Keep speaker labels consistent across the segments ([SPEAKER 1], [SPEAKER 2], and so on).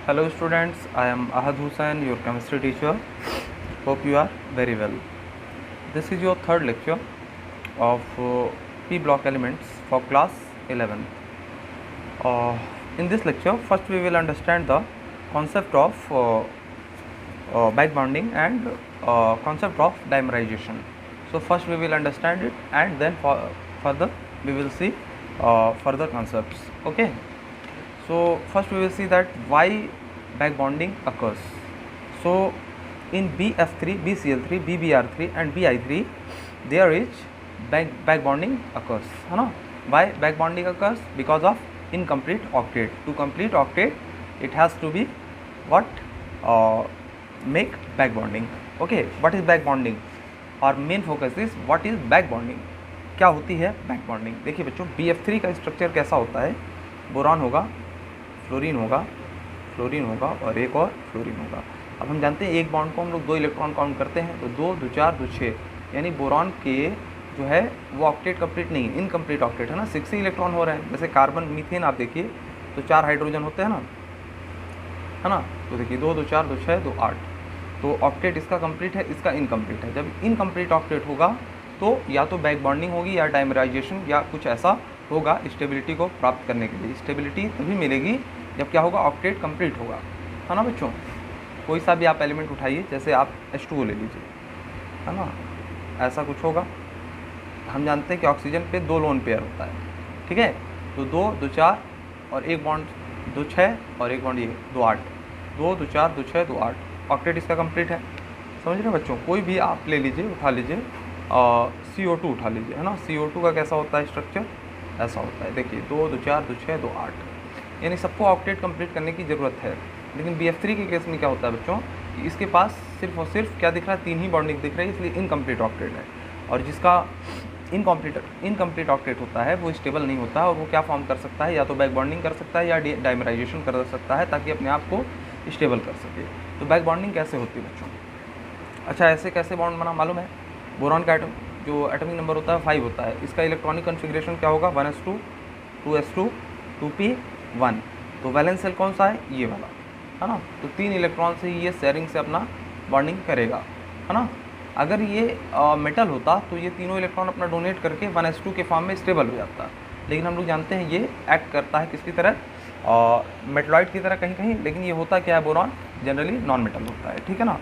[SPEAKER 1] Hello students, I am Ahad Hussain, your chemistry teacher. Hope you are very well. This is your third lecture of P block elements for class 11th. In this lecture, first we will understand the concept of back bonding and concept of dimerization. So first we will understand it, and then further we will see further concepts. Okay. So first we will see that why back bonding occurs. So in BF3, BCl3, BBr3 and Bi3 there is back bonding occurs. है ना? Why back bonding occurs? Because of incomplete octet. To complete octet it has to be what? Make back bonding. Okay, what is back bonding? Our main focus is what is back bonding. क्या होती है back bonding? देखिए बच्चों, BF3 का structure कैसा होता है? Boron होगा, फ्लोरीन होगा और एक और फ्लोरीन होगा। अब हम जानते हैं एक बॉन्ड को हम लोग 2 इलेक्ट्रॉन काउंट करते हैं, तो 2, 2, 4, 2, 6, यानी बोरॉन के जो है वो ऑक्टेट कंप्लीट नहीं है, इनकम्प्लीट ऑक्टेट है ना, 6 ही इलेक्ट्रॉन हो रहे हैं। जैसे कार्बन मीथेन आप देखिए तो 4 हाइड्रोजन होते हैं ना, है ना, तो देखिए 2, 2, 4, 2, 6, 2, 8, तो ऑक्टेट इसका कंप्लीट है, इसका इनकम्प्लीट है। जब इनकम्प्लीट ऑक्टेट होगा तो या तो बैक बॉन्डिंग होगी या डाइमराइजेशन या कुछ ऐसा होगा स्टेबिलिटी को प्राप्त करने के लिए। स्टेबिलिटी तभी मिलेगी जब क्या होगा? ऑक्टेट कंप्लीट होगा, है ना बच्चों। कोई सा भी आप एलिमेंट उठाइए, जैसे आप H2O ले लीजिए, है ना, ऐसा कुछ होगा। हम जानते हैं कि ऑक्सीजन पे 2 लोन पेयर होता है, ठीक है, तो 2, 2, 4 और एक बॉन्ड 2, 6 और एक बॉन्ड ये 2, 8, 2, 2, 4, 2, 6, 2, 8, ऑक्टेट इसका कंप्लीट है। समझ रहे बच्चों? कोई भी आप ले लीजिए, उठा लीजिए, CO2 उठा लीजिए, है ना। CO2 का कैसा होता है स्ट्रक्चर? ऐसा होता है, देखिए 2, 2, 4, 2, 6, 2, 8, यानी सबको ऑक्टेट कंप्लीट करने की ज़रूरत है। लेकिन BF3 के केस में क्या होता है बच्चों कि इसके पास सिर्फ और सिर्फ क्या दिख रहा है? 3 ही बॉन्डिंग दिख रही है, इसलिए इनकम्प्लीट ऑक्टेट है। और जिसका इनकम्प्लीट ऑक्टेट होता है वो स्टेबल नहीं होता है, और वो क्या फॉर्म कर सकता है? या तो बैक बॉन्डिंग कर सकता है या डाइमराइजेशन कर सकता है, ताकि अपने आप को स्टेबल कर सके। तो बैक बॉन्डिंग कैसे होती है बच्चों? अच्छा, ऐसे कैसे बॉन्ड बना मालूम है? बोरॉन का जो एटॉमिक नंबर होता है 5 होता है, इसका इलेक्ट्रॉनिक कन्फिग्रेशन क्या होगा? 1s2, 2s2, 2p1। तो वैलेंस सेल कौन सा है? ये वाला, है ना। तो 3 इलेक्ट्रॉन से ये शेयरिंग से अपना बॉन्डिंग करेगा, है ना। अगर ये मेटल होता तो ये तीनों इलेक्ट्रॉन अपना डोनेट करके 1s2 के फॉर्म में स्टेबल हो जाता। लेकिन हम लोग जानते हैं ये एक्ट करता है किसकी तरह? मेटलॉइड की तरह कहीं कहीं, लेकिन ये होता क्या है? बोरॉन जनरली नॉन मेटल होता है, ठीक है ना।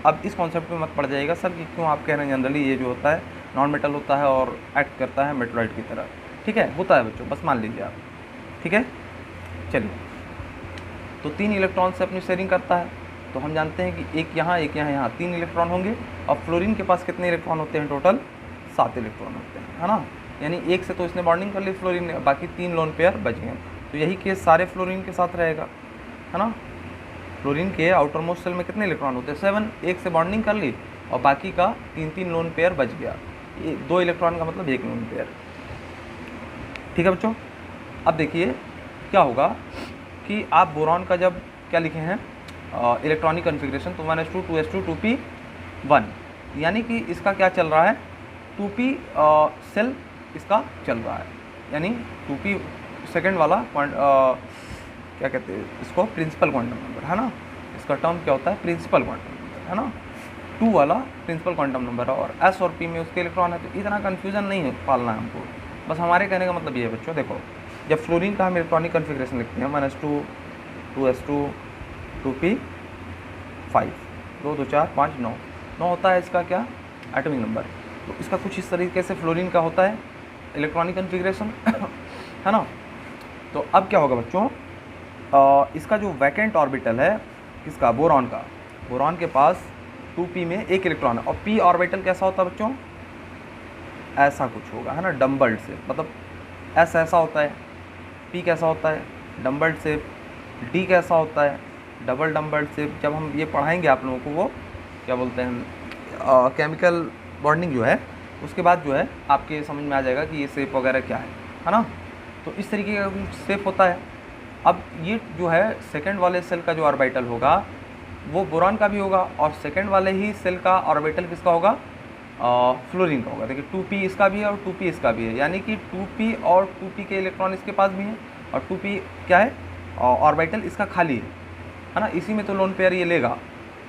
[SPEAKER 1] अब इस कॉन्सेप्ट में मत पड़ जाएगा सर कि क्यों आप कह रहे हैं जनरली ये जो होता है नॉन मेटल होता है और एक्ट करता है मेटलॉइड की तरह। ठीक है, होता है बच्चों, बस मान लीजिए आप, ठीक है। चलिए, तो 3 इलेक्ट्रॉन से अपनी शेयरिंग करता है, तो हम जानते हैं कि एक यहाँ 3 इलेक्ट्रॉन होंगे। और फ्लोरीन के पास कितने इलेक्ट्रॉन होते हैं? टोटल 7 इलेक्ट्रॉन होते हैं, है ना। यानी एक से तो इसने बॉन्डिंग कर ली फ्लोरीन ने, बाकी 3 लोन पेयर बच गए। तो यही केस सारे फ्लोरीन के साथ रहेगा, है ना। फ्लोरीन के आउटर मोस्ट सेल में कितने इलेक्ट्रॉन होते हैं? 7, एक से बॉन्डिंग कर ली और बाकी का 3 लोन पेयर बच गया। ये 2 इलेक्ट्रॉन का मतलब 1 लोन पेयर, ठीक है बच्चों। अब देखिए क्या होगा कि आप बोरॉन का जब क्या लिखे हैं इलेक्ट्रॉनिक कन्फिग्रेशन, तो 1s2, 2s2, 2p1, यानी कि इसका क्या चल रहा है? 2p सेल इसका चल रहा है, यानी 2p सेकेंड वाला क्या कहते हैं इसको? प्रिंसिपल क्वांटम नंबर, है ना। इसका टर्म क्या होता है? प्रिंसिपल क्वांटम नंबर, है ना। 2 वाला प्रिंसिपल क्वांटम नंबर है और S और P में उसके इलेक्ट्रॉन है, तो इतना कन्फ्यूजन नहीं है पालना है हमको। बस हमारे कहने का मतलब ये है बच्चों, देखो जब फ्लोरीन का हम इलेक्ट्रॉनिक कन्फिग्रेशन लिखते हैं 1s2, 2s2, 2p5, 2, 2, 4, 5, 9 होता है इसका क्या? Atomic number. तो इसका कुछ इस तरीके से फ्लोरीन का होता है इलेक्ट्रॉनिक कन्फिग्रेशन है ना। तो अब क्या होगा बच्चों, इसका जो वैकेंट ऑर्बिटल है किसका? बोरॉन का। बोरॉन के पास 2p में 1 इलेक्ट्रॉन है, और p ऑर्बिटल कैसा होता है बच्चों? ऐसा कुछ होगा, है ना, डम्बल्ड से, मतलब s ऐसा होता है, p कैसा होता है? डम्बल्ड शेप, d कैसा होता है? Double dumbbelled shape. जब हम ये पढ़ाएंगे आप लोगों को, वो क्या बोलते हैं केमिकल बॉन्डिंग जो है, उसके बाद जो है आपके समझ में आ जाएगा कि ये शेप वगैरह क्या है ना। तो इस तरीके का शेप होता है। अब ये जो है सेकंड वाले सेल का जो ऑर्बिटल होगा वो बोरॉन का भी होगा, और सेकंड वाले ही सेल का ऑर्बिटल किसका होगा? फ्लोरीन का होगा। देखिए 2p इसका भी है और 2p इसका भी है, यानी कि 2p और 2p के इलेक्ट्रॉन इसके पास भी हैं, और 2p क्या है? ऑर्बिटल इसका खाली है, है ना, इसी में तो लोन पेयर ये लेगा,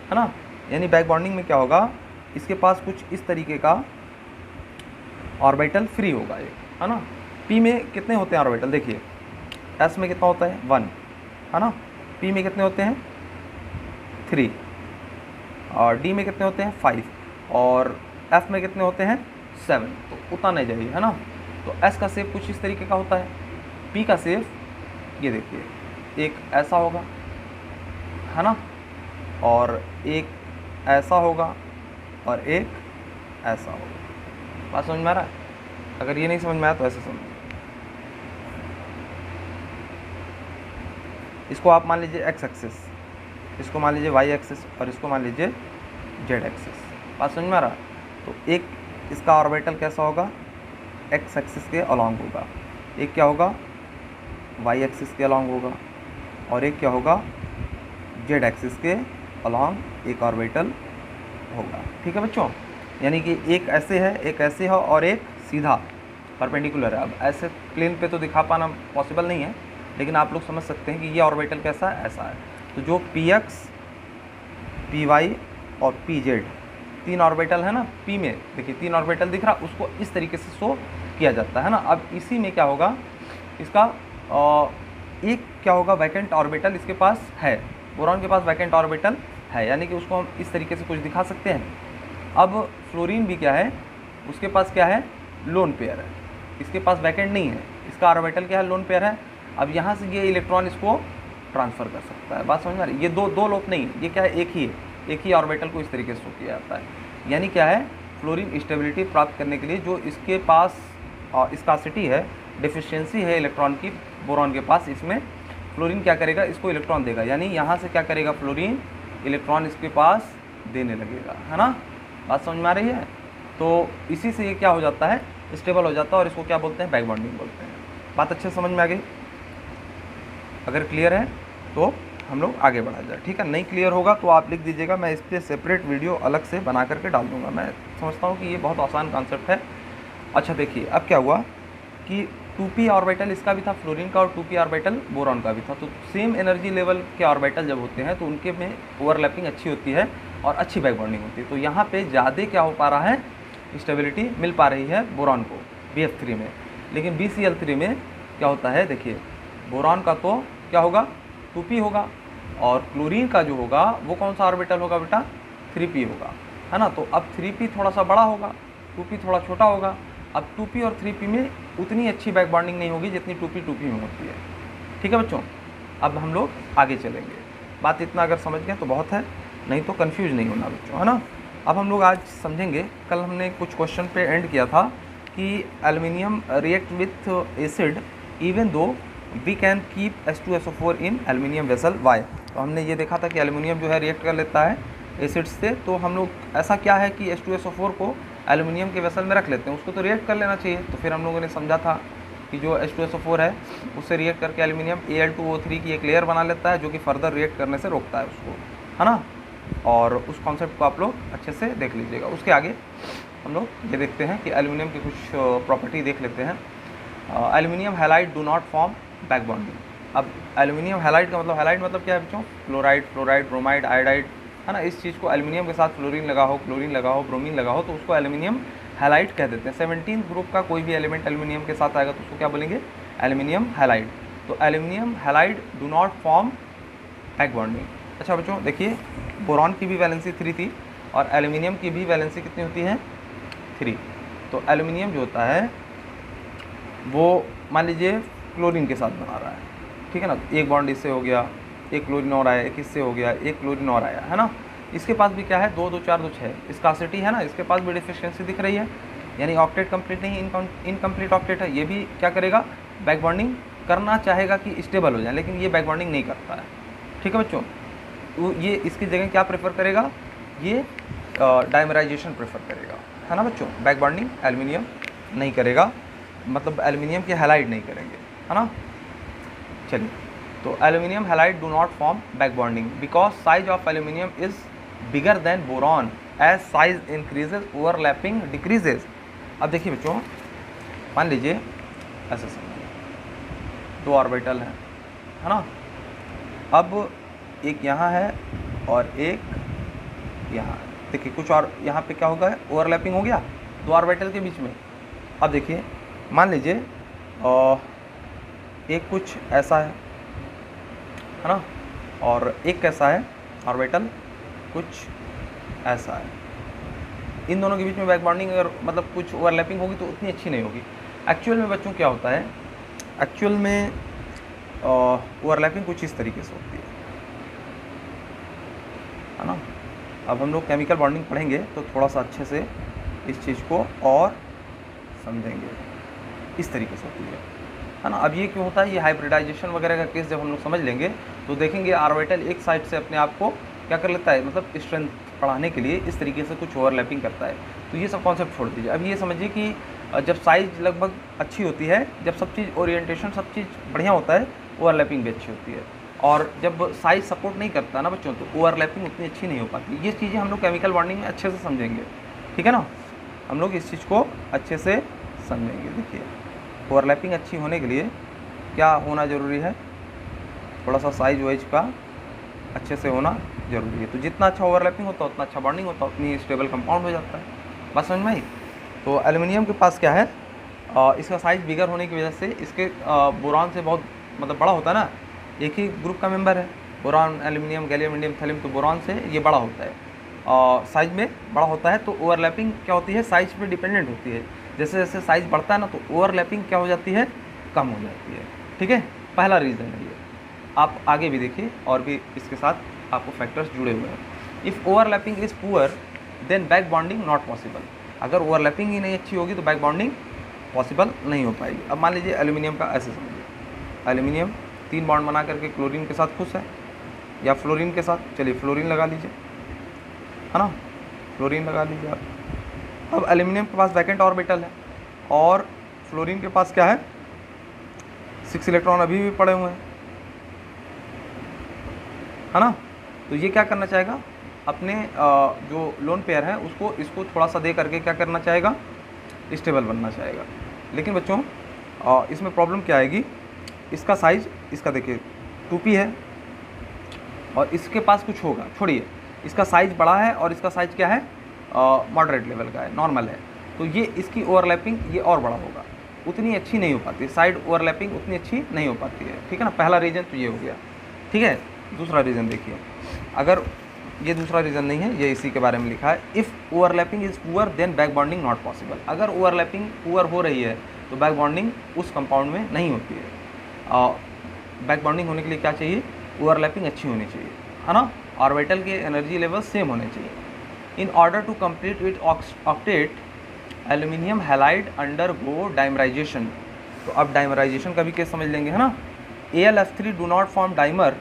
[SPEAKER 1] है ना। यानी बैक बॉन्डिंग में क्या होगा, इसके पास कुछ इस तरीके का ऑर्बिटल फ्री होगा ये, है ना। पी में कितने होते हैं ऑर्बिटल, देखिए एस में कितना होता है 1, है ना। पी में कितने होते हैं 3, और डी में कितने होते हैं 5, और एफ में कितने होते हैं 7। तो उतना नहीं जाइए, है ना। तो एस का शेप कुछ इस तरीके का होता है, पी का शेप ये देखिए एक ऐसा होगा, है ना, और एक ऐसा होगा, और एक ऐसा होगा। बात समझ में आ रहा है? अगर ये नहीं समझ में आया तो ऐसे समझिए। इसको आप मान लीजिए एक्स एक्सिस, इसको मान लीजिए वाई एक्सिस, और इसको मान लीजिए जेड एक्सिस। बात समझ में आ रहा? तो एक इसका ऑर्बिटल कैसा होगा, एक्स एक्सिस के अलॉन्ग होगा, एक क्या होगा वाई एक्सिस के अलॉन्ग होगा, और एक क्या होगा जेड एक्सिस के अलॉन्ग एक ऑर्बिटल होगा। ठीक है बच्चों, यानी कि एक ऐसे है, एक ऐसे है, और एक सीधा परपेंडिकुलर है। अब ऐसे प्लेन पे तो दिखा पाना पॉसिबल नहीं है, लेकिन आप लोग समझ सकते हैं कि ये ऑर्बिटल कैसा है, ऐसा है। तो जो पी एक्स, पी वाई और पी जेड 3 ऑर्बिटल है ना, पी में देखिए 3 ऑर्बिटल दिख रहा, उसको इस तरीके से शो किया जाता है ना। अब इसी में क्या होगा, इसका एक क्या होगा वैकेंट ऑर्बिटल इसके पास है, बोरॉन के पास वैकेंट ऑर्बिटल है, यानी कि उसको हम इस तरीके से कुछ दिखा सकते हैं। अब फ्लोरीन भी क्या है, उसके पास क्या है लोन पेयर है, इसके पास वैकेंट नहीं है, इसका ऑर्बिटल क्या है लोन पेयर है। अब यहाँ से ये इलेक्ट्रॉन इसको ट्रांसफ़र कर सकता है। बात समझ में आ रही है? ये दो लोप नहीं है, ये क्या है एक ही है, एक ही ऑर्बिटल को इस तरीके से शो किया जाता है। यानी क्या है, फ्लोरीन स्टेबिलिटी प्राप्त करने के लिए जो इसके पास स्कार्सिटी है, डिफिशियंसी है इलेक्ट्रॉन की बोरॉन के पास, इसमें फ्लोरीन क्या करेगा, इसको इलेक्ट्रॉन देगा। यानी यहाँ से क्या करेगा फ्लोरीन, इलेक्ट्रॉन इसके पास देने लगेगा, है ना। बात समझ में आ रही है? तो इसी से ये क्या हो जाता है, स्टेबल हो जाता है, और इसको क्या बोलते हैं बैक बॉन्डिंग बोलते हैं। बात अच्छे समझ में आ गई? अगर क्लियर है तो हम लोग आगे बढ़ा जाए, ठीक है। नहीं क्लियर होगा तो आप लिख दीजिएगा, मैं इस पर सेपरेट वीडियो अलग से बना करके डाल दूँगा। मैं समझता हूँ कि ये बहुत आसान कॉन्सेप्ट है। अच्छा देखिए, अब क्या हुआ कि 2p ऑर्बिटल इसका भी था फ्लोरीन का, और 2p ऑर्बिटल बोरॉन का भी था। तो सेम एनर्जी लेवल के ऑर्बिटल जब होते हैं तो उनके में ओवरलैपिंग अच्छी होती है और अच्छी बैक बॉन्डिंग होती है। तो यहाँ पे ज़्यादा क्या हो पा रहा है, स्टेबिलिटी मिल पा रही है बोरॉन को BF3 में। लेकिन BCl3 में क्या होता है, देखिए बोरॉन का तो क्या होगा 2p होगा, और क्लोरीन का जो होगा वो कौन सा ऑर्बिटल होगा बेटा 3p होगा, है ना। तो अब 3p थोड़ा सा बड़ा होगा, 2p थोड़ा छोटा होगा। अब 2p और 3p में उतनी अच्छी बैक बॉन्डिंग नहीं होगी जितनी 2p में होती है। ठीक है बच्चों, अब हम लोग आगे चलेंगे। बात इतना अगर समझ गए तो बहुत है, नहीं तो कंफ्यूज नहीं होना बच्चों, है ना। अब हम लोग आज समझेंगे, कल हमने कुछ क्वेश्चन पे एंड किया था कि aluminium react with acid even though we can keep H2SO4 in aluminium vessel why. तो हमने ये देखा था कि एल्युमिनियम जो है रिएक्ट कर लेता है एसिड से, तो हम लोग ऐसा क्या है कि H2SO4 को एल्युमिनियम के वेसल में रख लेते हैं, उसको तो रिएक्ट कर लेना चाहिए। तो फिर हम लोगों ने समझा था कि जो H2SO4 है उससे रिएक्ट करके एल्युमिनियम Al2O3 की एक लेयर बना लेता है, जो कि फर्दर रिएक्ट करने से रोकता है उसको, है ना। और उस कॉन्सेप्ट को आप लोग अच्छे से देख लीजिएगा। उसके आगे हम लोग ये देखते हैं कि एल्युमिनियम की कुछ प्रॉपर्टी देख लेते हैं। Aluminium halide do not form back bonding. अब एल्युमिनियम हैलाइड का मतलब, हैलाइड मतलब क्या है बच्चों, फ्लोराइड, फ्लोराइड, ब्रोमाइड, आयोडाइड, है ना। इस चीज़ को एल्युमिनियम के साथ फ्लोरीन लगा हो, क्लोरीन लगा हो, ब्रोमीन लगा हो, तो उसको एल्युमिनियम हैलाइड कह देते हैं। 17 ग्रुप का कोई भी एलिमेंट एल्युमिनियम के साथ आएगा तो उसको क्या बोलेंगे, एल्युमिनियम हैलाइड। तो aluminium halide do not form back bonding. अच्छा बच्चों देखिए, बोरॉन की भी वैलेंसी 3 थी और एल्युमिनियम की भी वैलेंसी कितनी होती है 3। तो एल्युमिनियम जो होता है वो मान लीजिए क्लोरीन के साथ बना रहा है, ठीक है ना। एक बॉन्ड इससे हो गया, एक क्लोरीन और आया, एक इससे हो गया, एक क्लोरीन और आया, है ना। इसके पास भी क्या है 2 2 4 2 6 स्कार्सिटी है ना, इसके पास भी डिफिशियंसी दिख रही है, यानी ऑक्टेट कंप्लीट नहीं, इनकम्प्लीट ऑक्टेट है। ये भी क्या करेगा, बैक बॉन्डिंग करना चाहेगा कि स्टेबल हो जाए, लेकिन ये बैक बॉन्डिंग नहीं करता है। ठीक है बच्चों, तो ये इसकी जगह क्या प्रेफर करेगा, ये डाइमराइजेशन प्रेफर करेगा, है ना बच्चों। बैक बॉन्डिंग एल्युमिनियम नहीं करेगा, मतलब एल्युमिनियम के हैलाइड नहीं करेंगे, है ना। चलिए, तो aluminium halide do not form back bonding because size of aluminium is bigger than boron as size increases overlapping decreases. अब देखिए बच्चों, मान लीजिए ऐसे समझिए 2 ऑर्बिटल है ना। अब एक यहाँ है और एक यहाँ। देखिए कुछ और यहाँ पे क्या होगा, ओवरलैपिंग हो गया दो ऑर्बिटल के बीच में। अब देखिए मान लीजिए एक कुछ ऐसा है ना, और एक कैसा है ऑर्बिटल कुछ ऐसा है। इन दोनों के बीच में बैक बॉन्डिंग अगर मतलब कुछ ओवरलैपिंग होगी तो उतनी अच्छी नहीं होगी। एक्चुअल में बच्चों क्या होता है, एक्चुअल में ओवरलैपिंग कुछ इस तरीके से होती है ना। अब हम लोग केमिकल बॉन्डिंग पढ़ेंगे तो थोड़ा सा अच्छे से इस चीज़ को और समझेंगे। इस तरीके से होती है ना। अब ये क्यों होता है, ये हाइब्रिडाइजेशन वगैरह का केस जब हम लोग समझ लेंगे तो देखेंगे ऑर्बिटल एक साइड से अपने आप को क्या कर लेता है, मतलब स्ट्रेंथ बढ़ाने के लिए इस तरीके से कुछ ओवरलैपिंग करता है। तो ये सब कॉन्सेप्ट छोड़ दीजिए। अब ये समझिए कि जब साइज लगभग अच्छी होती है, जब सब चीज़ ओरिएंटेशन सब चीज़ बढ़िया होता है, ओवरलैपिंग भी अच्छी होती है। और जब साइज सपोर्ट नहीं करता ना बच्चों, तो ओवरलैपिंग उतनी अच्छी नहीं हो पाती। ये चीज़ें हम लोग केमिकल बॉन्डिंग में अच्छे से समझेंगे, ठीक है ना। हम लोग इस चीज़ को अच्छे से समझेंगे। देखिए ओवरलैपिंग अच्छी होने के लिए क्या होना ज़रूरी है, थोड़ा सा साइज वाइज का अच्छे से होना ज़रूरी है। तो जितना अच्छा ओवरलैपिंग होता है उतना अच्छा बॉन्डिंग होता है, उतनी स्टेबल कंपाउंड हो जाता है। बात समझ में आई। तो एल्युमिनियम के पास क्या है, इसका साइज़ बिगर होने की वजह से इसके बोरान से बहुत मतलब बड़ा होता है ना, एक ही ग्रुप का मेंबर है boron, aluminium, gallium, indium, thallium, तो बोरान से ये बड़ा होता है, साइज में बड़ा होता है। तो ओवरलैपिंग क्या होती है, साइज पे डिपेंडेंट होती है। जैसे जैसे साइज बढ़ता है ना, तो ओवरलैपिंग क्या हो जाती है, कम हो जाती है, ठीक है। पहला रीज़न है ये। आप आगे भी देखिए और भी इसके साथ आपको फैक्टर्स जुड़े हुए हैं। If overlapping is poor then back bonding not possible. अगर ओवरलैपिंग ही नहीं अच्छी होगी तो बैक बॉन्डिंग पॉसिबल नहीं हो पाएगी। अब मान लीजिए एल्यूमिनियम का ऐसे समझिए, एल्यूमिनियम 3 बॉन्ड बना करके क्लोरीन के साथ खुश है या फ्लोरीन के साथ, चलिए फ्लोरीन लगा लीजिए, है ना, फ्लोरीन लगा लीजिए आप। अब एल्यूमिनियम के पास वैकेंट ऑर्बिटल है और फ्लोरीन के पास क्या है, 6 इलेक्ट्रॉन अभी भी पड़े हुए हैं, है ना। तो ये क्या करना चाहेगा, अपने जो लोन पेयर है उसको इसको थोड़ा सा दे करके क्या करना चाहेगा, स्टेबल बनना चाहेगा। लेकिन बच्चों इसमें प्रॉब्लम क्या आएगी, इसका साइज, इसका देखिए 2p है और इसके पास कुछ होगा, छोड़िए, इसका साइज बड़ा है और इसका साइज क्या है, मॉडरेट लेवल का है, नॉर्मल है। तो ये इसकी ओवरलैपिंग ये और बड़ा होगा, उतनी अच्छी नहीं हो पाती, साइड ओवरलैपिंग उतनी अच्छी नहीं हो पाती है, ठीक है ना। पहला रीज़न तो ये हो गया, ठीक है। दूसरा रीज़न देखिए, अगर ये दूसरा रीज़न नहीं है, ये इसी के बारे में लिखा है, if overlapping is poor then back bonding not possible. अगर ओवरलैपिंग पुअर हो रही है तो बैक बॉन्डिंग उस कंपाउंड में नहीं होती है। बैक बॉन्डिंग होने के लिए क्या चाहिए, ओवरलैपिंग अच्छी होनी चाहिए, है ना। ऑर्बिटल के एनर्जी लेवल सेम होने चाहिए। In order to complete with octet aluminium halide undergo dimerisation. तो अब डाइमराइजेशन का भी केस समझ लेंगे, है ना। AlF3 do not form dimer,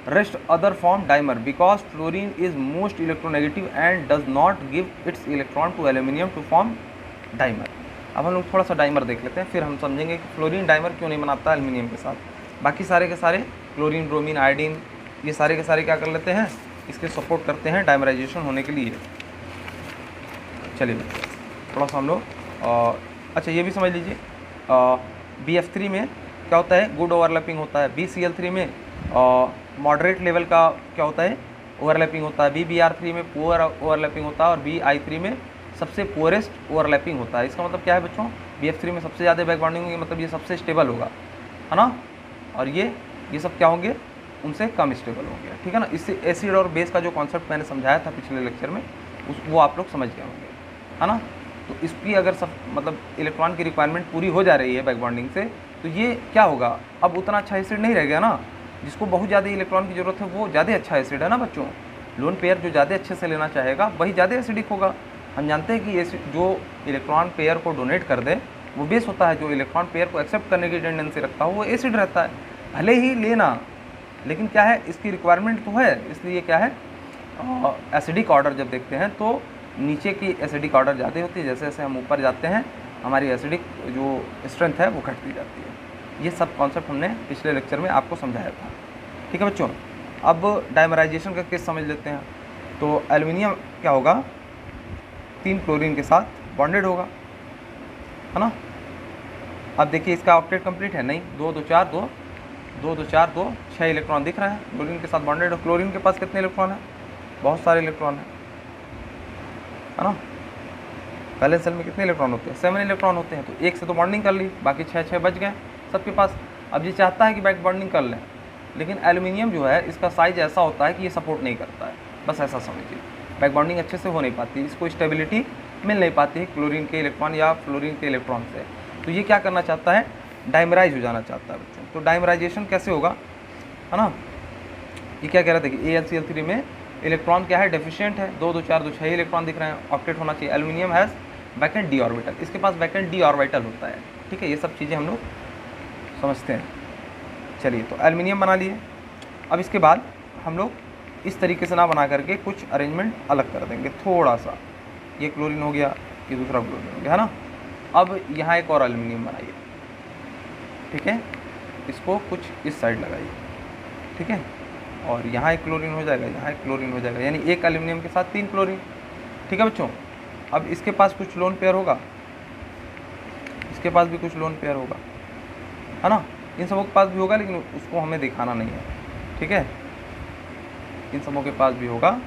[SPEAKER 1] rest other form dimer because fluorine is most electronegative and does not give its electron to aluminium to form dimer। अब हम लोग थोड़ा सा डाइमर देख लेते हैं, फिर हम समझेंगे कि फ्लोरीन डाइमर क्यों नहीं बनाता एल्यूमिनियम के साथ। बाकी सारे के सारे क्लोरीन, ब्रोमीन, आयोडीन, ये सारे के सारे क्या कर लेते हैं, इसके सपोर्ट करते हैं डाइमराइजेशन होने के लिए। चलिए थोड़ा सा हम लोग अच्छा ये भी समझ लीजिए, BF3 में क्या होता है, गुड ओवरलैपिंग होता है। BCl3 में मॉडरेट लेवल का क्या होता है, ओवरलैपिंग होता है। BBr3 में पुअर ओवरलैपिंग होता है और BI3 में सबसे पुअरेस्ट ओवरलैपिंग होता है। इसका मतलब क्या है बच्चों, BF3 में सबसे ज़्यादा बैक बॉन्डिंग होगी, मतलब ये सबसे स्टेबल होगा, है ना। और ये सब क्या होंगे, उनसे कम स्टेबल होंगे, ठीक है ना। इससे एसिड और बेस का जो कॉन्सेप्ट मैंने समझाया था पिछले लेक्चर में, वो आप लोग समझ गए होंगे, है ना। तो इसकी अगर सब मतलब इलेक्ट्रॉन की रिक्वायरमेंट पूरी हो जा रही है बैक बॉन्डिंग से, तो ये क्या होगा, अब उतना अच्छा एसिड नहीं रह गया ना। जिसको बहुत ज़्यादा इलेक्ट्रॉन की ज़रूरत है वो ज़्यादा अच्छा एसिड है ना बच्चों। लोन पेयर जो ज़्यादा अच्छे से लेना चाहेगा वही ज़्यादा एसिडिक होगा। हम जानते हैं कि एसिड जो इलेक्ट्रॉन पेयर को डोनेट कर दे वो बेस होता है, जो इलेक्ट्रॉन पेयर को एक्सेप्ट करने की टेंडेंसी रखता है वो एसिड रहता है। भले ही लेना, लेकिन क्या है, इसकी रिक्वायरमेंट तो है, इसलिए क्या है, एसिडिक ऑर्डर जब देखते हैं तो नीचे की एसिडिक ऑर्डर ज़्यादा होती है। जैसे जैसे हम ऊपर जाते हैं हमारी एसिडिक जो स्ट्रेंथ है वो घटती जाती है। ये सब कॉन्सेप्ट हमने पिछले लेक्चर में आपको समझाया था, ठीक है बच्चों। अब डाइमराइजेशन का केस समझ लेते हैं। तो एल्यूमिनियम क्या होगा, 3 क्लोरीन के साथ बॉन्डेड होगा, है ना। अब देखिए इसका ऑक्टेट कंप्लीट है नहीं, 2 2 4 2 2 2 4 2 6 इलेक्ट्रॉन दिख रहे हैं क्लोरीन के साथ बॉन्डेड। और क्लोरीन के पास कितने इलेक्ट्रॉन है? बहुत सारे इलेक्ट्रॉन है ना। पहले सेल में कितने इलेक्ट्रॉन होते हैं? 7 इलेक्ट्रॉन होते हैं। तो एक से तो बॉन्डिंग कर ली, बाकी 6 बच गए सबके पास। अब ये चाहता है कि बैक बॉन्डिंग कर लें, लेकिन एल्यूमिनियम जो है इसका साइज ऐसा होता है कि ये सपोर्ट नहीं करता है। बस ऐसा समझिए, बैक बॉन्डिंग अच्छे से हो नहीं पाती, इसको स्टेबिलिटी मिल नहीं पाती है क्लोरीन के इलेक्ट्रॉन या फ्लोरीन के इलेक्ट्रॉन से। तो ये क्या करना चाहता है? डाइमराइज हो जाना चाहता है बच्चों। तो डाइमराइजेशन कैसे होगा, है ना। ये क्या कह रहे थे कि AlCl3 में इलेक्ट्रॉन क्या है? डेफिशिएंट है। 2 2 4 2 6 इलेक्ट्रॉन दिख रहे हैं, ऑक्टेट होना चाहिए। Aluminium has vacant D orbital, इसके पास वैकेंट डी ऑर्बिटल होता है। ठीक है, ये सब चीज़ें हम लोग समझते हैं। चलिए, तो एल्यूमिनियम बना लिए। अब इसके बाद हम लोग इस तरीके से ना बना करके कुछ अरेंजमेंट अलग कर देंगे थोड़ा सा। ये क्लोरीन हो गया, ये दूसरा क्लोरीन हो गया, है ना। अब यहाँ एक और एल्यूमिनियम बनाइए, ठीक है। इसको कुछ इस साइड लगाइए, ठीक है। और यहाँ एक क्लोरीन हो जाएगा, यहाँ एक क्लोरीन हो जाएगा, यानी एक एल्यूमिनियम के साथ 3 क्लोरीन। ठीक है बच्चों। अब इसके पास कुछ लोन पेयर होगा, इसके पास भी कुछ लोन पेयर होगा, है ना। इन सबों के पास भी होगा, लेकिन उसको हमें दिखाना नहीं है, ठीक है। इन सबों के पास भी होगा,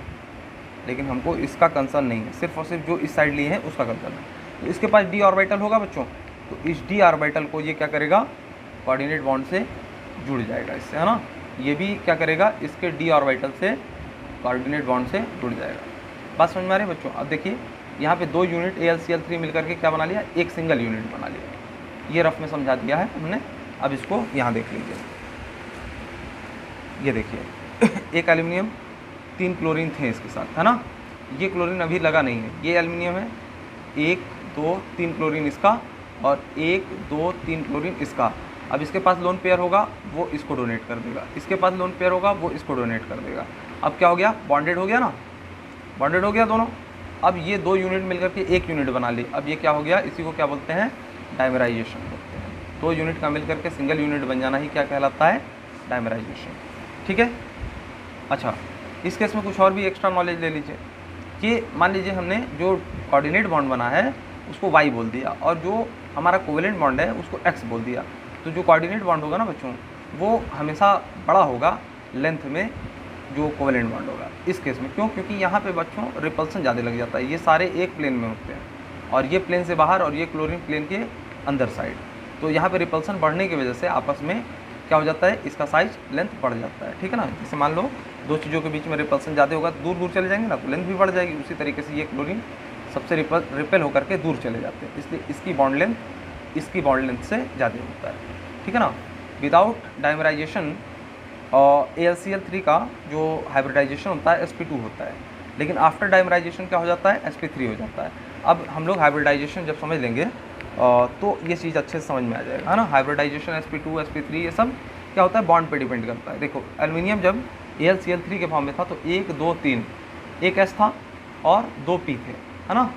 [SPEAKER 1] लेकिन हमको इसका कंसर्न नहीं है, सिर्फ और सिर्फ जो इस साइड लिए हैं उसका कंसर्न है। तो इसके पास डी ऑर्बिटल होगा बच्चों, तो इस डी ऑर्बिटल को ये क्या करेगा? कोऑर्डिनेट बॉन्ड से जुड़ जाएगा इससे, है ना। ये भी क्या करेगा? इसके डी ऑर्बिटल से कोऑर्डिनेट बॉन्ड से जुड़ जाएगा। बात समझ में आ रही है बच्चों। अब देखिए, यहाँ पे 2 यूनिट AlCl3 मिलकर के क्या बना लिया? एक सिंगल यूनिट बना लिया। ये रफ में समझा दिया है हमने। अब इसको यहाँ देख लीजिए, ये देखिए एक एल्यूमिनियम, 3 क्लोरीन थे इसके साथ, है ना। ये क्लोरीन अभी लगा नहीं है, ये एल्यूमिनियम है, 1 2 3 क्लोरीन इसका और 1 2 3 क्लोरीन इसका। अब इसके पास लोन पेयर होगा, वो इसको डोनेट कर देगा, इसके पास लोन पेयर होगा, वो इसको डोनेट कर देगा। अब क्या हो गया? बॉन्डेड हो गया ना, बॉन्डेड हो गया दोनों। अब ये 2 यूनिट मिलकर के एक यूनिट बना ली। अब ये क्या हो गया? इसी को क्या बोलते हैं? डाइमराइजेशन बोलते हैं। 2 यूनिट का मिलकर के सिंगल यूनिट बन जाना ही क्या कहलाता है? डाइमराइजेशन। ठीक है। अच्छा, इस केस में कुछ और भी एक्स्ट्रा नॉलेज ले लीजिए कि मान लीजिए हमने जो कोऑर्डिनेट बॉन्ड बना है उसको Y बोल दिया, और जो हमारा कोवेलेंट बॉन्ड है उसको X बोल दिया। तो जो कोऑर्डिनेट बॉन्ड होगा ना बच्चों, वो हमेशा बड़ा होगा लेंथ में जो कोवेलेंट बॉन्ड होगा इस केस में। क्यों? क्योंकि यहाँ पे बच्चों रिपल्सन ज़्यादा लग जाता है। ये सारे एक प्लेन में होते हैं, और ये प्लेन से बाहर और ये क्लोरीन प्लेन के अंदर साइड। तो यहाँ पे रिपल्सन बढ़ने की वजह से आपस में क्या हो जाता है? इसका साइज लेंथ बढ़ जाता है, ठीक है ना। जैसे मान लो 2 चीज़ों के बीच में रिपल्सन ज़्यादा होगा, दूर दूर चले जाएंगे ना, तो लेंथ भी बढ़ जाएगी। उसी तरीके से ये क्लोरीन सबसे रिपेल होकर के दूर चले जाते हैं, इसलिए इसकी बॉन्ड लेंथ इसकी बॉन्ड लेंथ से ज़्यादा होता है, ठीक है ना। विदाउट डाइमराइजेशन AlCl3 का जो हाइब्रिडाइजेशन होता है sp2 होता है, लेकिन आफ्टर डाइमराइजेशन क्या हो जाता है? sp3 हो जाता है। अब हम लोग हाइब्रिडाइजेशन जब समझ लेंगे तो ये चीज़ अच्छे से समझ में आ जाएगा, है ना। हाइब्रिडाइजेशन sp2 sp3 ये सब क्या होता है? बॉन्ड पे डिपेंड करता है। देखो, एल्यूमिनियम जब AlCl3 के फॉर्म में था तो 1 2 3 एक S था और 2 P थे, है ना।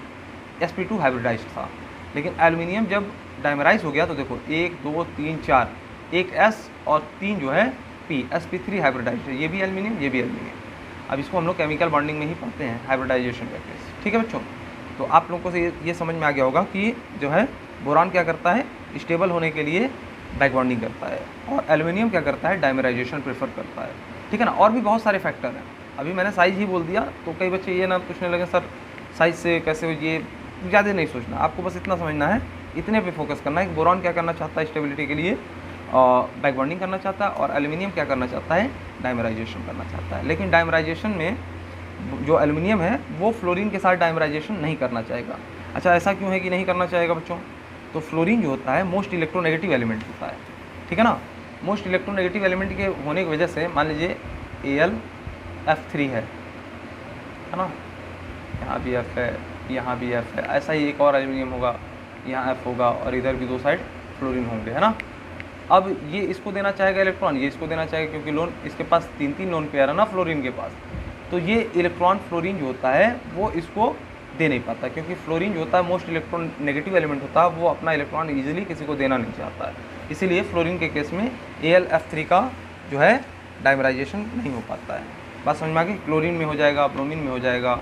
[SPEAKER 1] sp2 हाइब्रिडाइज था। लेकिन एल्यूमिनियम जब डाइमराइज हो गया तो देखो 1 2 3 4 एक S और 3 जो है P, sp3 हाइब्रिडाइज है। ये भी एल्यूमिनियम, ये भी एल्यूमिनियम। अब इसको हम लोग केमिकल बॉन्डिंग में ही पढ़ते हैं, हाइब्रिडाइजेशन का केस, ठीक है बच्चों। तो आप लोगों को ये समझ में आ गया होगा कि जो है बोरान क्या करता है? स्टेबल होने के लिए बैक बॉन्डिंग करता है, और एल्यूमिनियम क्या करता है? डाइमराइजेशन प्रेफर करता है, ठीक है ना। और भी बहुत सारे फैक्टर हैं, अभी मैंने साइज़ ही बोल दिया, तो कई बच्चे ये ना पूछने लगे सर साइज़ से कैसे हो, ये ज़्यादा नहीं सोचना, आपको बस इतना समझना है, इतने पे फोकस करना है कि बोरान क्या करना चाहता है स्टेबिलिटी के लिए? बैक बॉन्डिंग करना चाहता है, और एल्यूमिनियम क्या करना चाहता है? डाइमराइजेशन करना चाहता है। लेकिन डाइमराइजेशन में जो एल्यूमिनियम है वो फ्लोरीन के साथ डाइमराइजेशन नहीं करना चाहेगा। अच्छा, ऐसा क्यों है कि नहीं करना चाहेगा बच्चों? तो फ्लोरीन जो होता है मोस्ट इलेक्ट्रोनेगेटिव एलिमेंट होता है, ठीक है ना। मोस्ट इलेक्ट्रोनेगेटिव एलिमेंट के होने की वजह से मान लीजिए AlF3 है ना, यहाँ भी F है, यहाँ भी F है, ऐसा ही एक और एल्यूमिनियम होगा, यहाँ F होगा, और इधर भी 2 साइड फ्लोरीन होंगे, है ना। अब ये इसको देना चाहेगा इलेक्ट्रॉन, ये इसको देना चाहेगा, क्योंकि लोन इसके पास 3 लोन पेयर है ना फ्लोरीन के पास। तो ये इलेक्ट्रॉन फ्लोरीन जो होता है वो इसको दे नहीं पाता, क्योंकि फ्लोरीन जो होता है मोस्ट इलेक्ट्रॉन नेगेटिव एलिमेंट होता है, वो अपना इलेक्ट्रॉन इजीली किसी को देना नहीं चाहता है। इसीलिए फ्लोरीन के केस में AlF3 का जो है डाइमराइजेशन नहीं हो पाता है। बात समझ में आ गई? क्लोरीन में हो जाएगा, ब्रोमीन में हो जाएगा,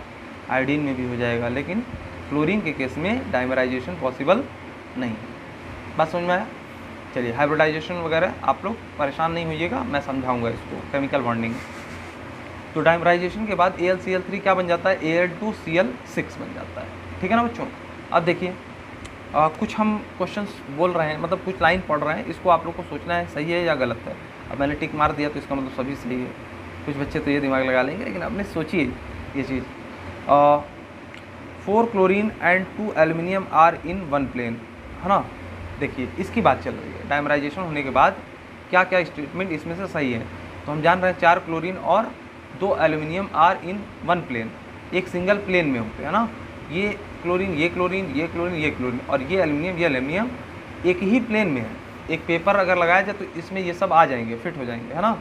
[SPEAKER 1] आयोडीन में भी हो जाएगा, लेकिन फ्लोरीन के केस में डाइमराइजेशन पॉसिबल नहीं है। बात समझ में आया? चलिए हाइब्रिडाइजेशन वगैरह आप लोग परेशान नहीं होइएगा, मैं समझाऊंगा इसको केमिकल बॉन्डिंग। तो डाइमराइजेशन के बाद AlCl3 क्या बन जाता है, Al2Cl6 बन जाता है। ठीक है ना बच्चों। अब देखिए कुछ हम क्वेश्चंस बोल रहे हैं, मतलब कुछ लाइन पढ़ रहे हैं, इसको आप लोग को सोचना है सही है या गलत है। अब मैंने टिक मार दिया तो इसका मतलब सभी सही है। कुछ बच्चे तो ये दिमाग लगा लेंगे, लेकिन आपने सोचिए ये चीज़। 4 chlorine and 2 aluminium are in 1 plane, है ना। देखिए इसकी बात चल रही है, डाइमराइजेशन होने के बाद क्या क्या स्टेटमेंट इसमें से सही है। तो हम जान रहे हैं 4 क्लोरीन और 2 एल्यूमिनियम आर इन 1 प्लेन, एक सिंगल प्लेन में होते हैं ना। ये क्लोरीन, ये क्लोरीन, ये क्लोरीन, ये क्लोरीन, और ये एल्यूमिनियम एक ही प्लेन में है। एक पेपर अगर लगाया जाए तो इसमें ये सब आ जाएंगे, फिट हो जाएंगे, है ना।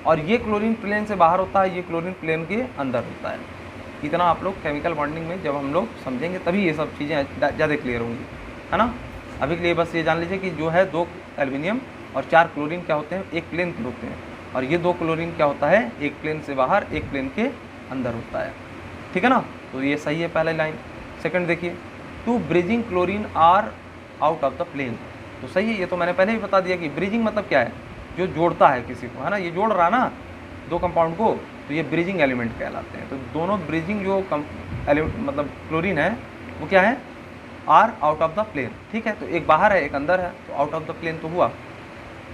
[SPEAKER 1] और ये क्लोरीन प्लेन से बाहर होता है, ये क्लोरीन प्लेन के अंदर होता है। इतना आप लोग केमिकल बॉन्डिंग में जब हम लोग समझेंगे तभी ये सब चीज़ें ज़्यादा क्लियर होंगी, है ना। अभी के लिए बस ये जान लीजिए कि जो है 2 एल्यूमिनियम और 4 क्लोरीन क्या होते हैं, एक प्लेन के होते हैं, और ये 2 क्लोरीन क्या होता है, एक प्लेन से बाहर एक प्लेन के अंदर होता है। ठीक है ना। तो ये सही है पहले लाइन। सेकंड देखिए, 2 bridging chlorine are out of the plane, तो सही है। ये तो मैंने पहले ही बता दिया कि ब्रिजिंग मतलब क्या है, जो जोड़ता है किसी को, है ना। ये जोड़ रहा ना 2 कंपाउंड को, तो ये ब्रिजिंग एलिमेंट कहलाते हैं। तो दोनों ब्रिजिंग जो मतलब क्लोरीन है वो क्या है, are out of the plane. ठीक है, तो एक बाहर है एक अंदर है, तो आउट ऑफ द प्लेन तो हुआ।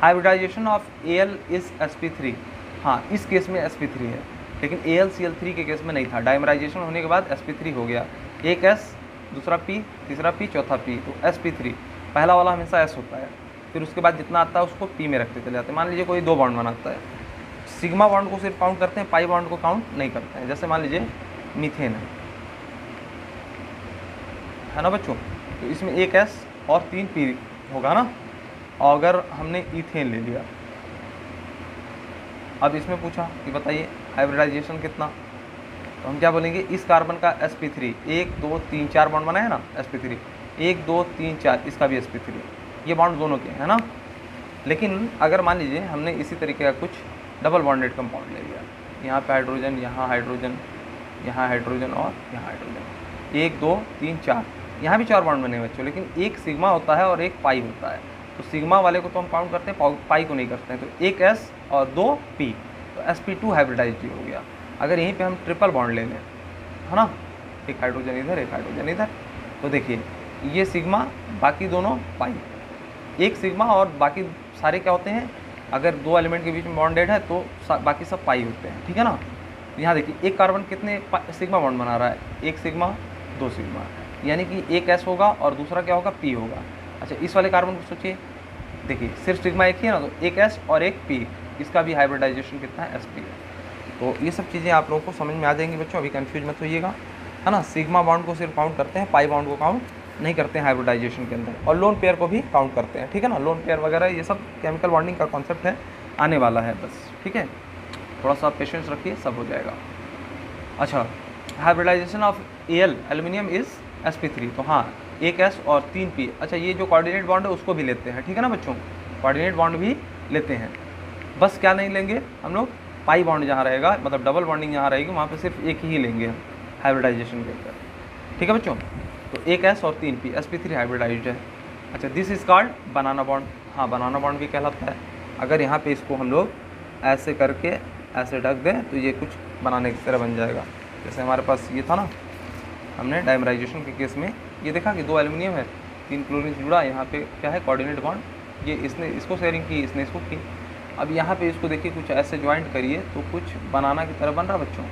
[SPEAKER 1] Hybridisation of Al is sp3, हाँ इस केस में sp3 है, लेकिन AlCl3 के केस में नहीं था। डाइमराइजेशन होने के बाद sp3 हो गया, एक S, दूसरा P, तीसरा P, चौथा P, तो sp3। पहला वाला हमेशा S होता है, फिर उसके बाद जितना आता है उसको P में रखते चले जाते हैं। मान लीजिए कोई 2 बॉन्ड बनाता है, सिग्मा बॉन्ड को सिर्फ काउंट करते हैं, पाई बॉन्ड को काउंट नहीं करते हैं। जैसे मान लीजिए मीथेन है ना बच्चों, तो इसमें एक S और 3 P होगा ना। और अगर हमने ईथेन ले लिया, अब इसमें पूछा कि बताइए हाइब्रिडाइजेशन कितना, तो हम क्या बोलेंगे, इस कार्बन का sp3 1 2 3 4 बॉन्ड बनाया ना, sp3 1 2 3 4, इसका भी sp3, ये बॉन्ड दोनों के है ना। लेकिन अगर मान लीजिए हमने इसी तरीके का कुछ डबल बॉन्डेड कंपाउंड ले लिया, यहाँ पे हाइड्रोजन, यहाँ हाइड्रोजन, यहाँ हाइड्रोजन और यहाँ हाइड्रोजन, 1 2 3 4, यहाँ भी 4 बॉन्ड बने बच्चों, लेकिन एक सिग्मा होता है और एक पाई होता है। तो सिग्मा वाले को तो हम काउंट करते हैं, पाई को नहीं करते हैं। तो एक S और 2 P, तो sp2 हाइब्रिडाइज्ड हो गया। अगर यहीं पे हम ट्रिपल बॉन्ड ले लें, है ना, एक हाइड्रोजन इधर एक हाइड्रोजन इधर, तो देखिए ये सिग्मा, बाकी दोनों पाई, एक सिग्मा और बाकी सारे क्या होते हैं, अगर 2 एलिमेंट के बीच में बॉन्डेड है तो बाकी सब पाई होते हैं। ठीक है ना। यहाँ देखिए एक कार्बन कितने सिग्मा बॉन्ड बना रहा है, एक सिग्मा 2 सिग्मा, यानी कि एक S होगा और दूसरा क्या होगा, P होगा। अच्छा इस वाले कार्बन को सोचिए, देखिए सिर्फ सिग्मा एक ही है ना, तो एक S और एक P, इसका भी हाइब्रिडाइजेशन कितना है, sp है। तो ये सब चीज़ें आप लोगों को समझ में आ जाएंगी बच्चों, अभी कंफ्यूज मत होइएगा, है ना। सिग्मा बॉन्ड को सिर्फ काउंट करते हैं, पाई बॉन्ड को काउंट नहीं करते हैं हाइब्रिडाइजेशन के अंदर, और लोन पेयर को भी काउंट करते हैं। ठीक है ना, लोन पेयर वगैरह ये सब केमिकल बॉन्डिंग का कॉन्सेप्ट है, आने वाला है बस। ठीक है, थोड़ा सा पेशेंस रखिए, सब हो जाएगा। अच्छा, hybridisation of Al aluminium is sp3, तो हाँ एक S और 3 P। अच्छा ये जो कोऑर्डिनेट बॉन्ड है उसको भी लेते हैं, ठीक है ना बच्चों, कोऑर्डिनेट बॉन्ड भी लेते हैं। बस क्या नहीं लेंगे हम लोग, पाई बॉन्ड जहाँ रहेगा, मतलब डबल बॉन्डिंग जहाँ रहेगी वहाँ पे सिर्फ एक ही लेंगे हम हाइब्रिडाइजेशन के अंदर। ठीक है बच्चों, तो एक S और 3 P, sp3 हाइब्रिडाइज्ड है। अच्छा this is called banana bond, हाँ बनाना बॉन्ड भी कहलाता है। अगर यहाँ पे इसको हम लोग ऐसे करके ऐसे ढक दें तो ये कुछ बनाने की तरह बन जाएगा। जैसे हमारे पास ये था ना, हमने डाइमराइजेशन के केस में ये देखा कि 2 एल्यूमिनियम है, 3 क्लोरीन जुड़ा, यहाँ पे क्या है कोऑर्डिनेट बॉन्ड, ये इसने इसको शेयरिंग की, इसने इसको की। अब यहाँ पे इसको देखिए कुछ ऐसे ज्वाइंट करिए तो कुछ बनाना की तरह बन रहा बच्चों,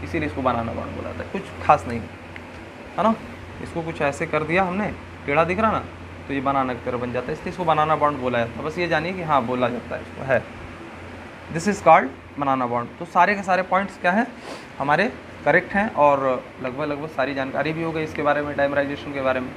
[SPEAKER 1] इसीलिए इसको बनाना बॉन्ड बोला था। कुछ खास नहीं है ना, इसको कुछ ऐसे कर दिया हमने, टेढ़ा दिख रहा ना, तो ये बनाना की तरह बन जाता है, इसलिए इसको बनाना बॉन्ड बोला जाता है। बस ये जानिए कि हाँ बोला जाता है इसको, है this is called banana bond. तो सारे के सारे पॉइंट्स क्या है हमारे करेक्ट हैं, और लगभग सारी जानकारी भी हो गई इसके बारे में, डाइमराइजेशन के बारे में।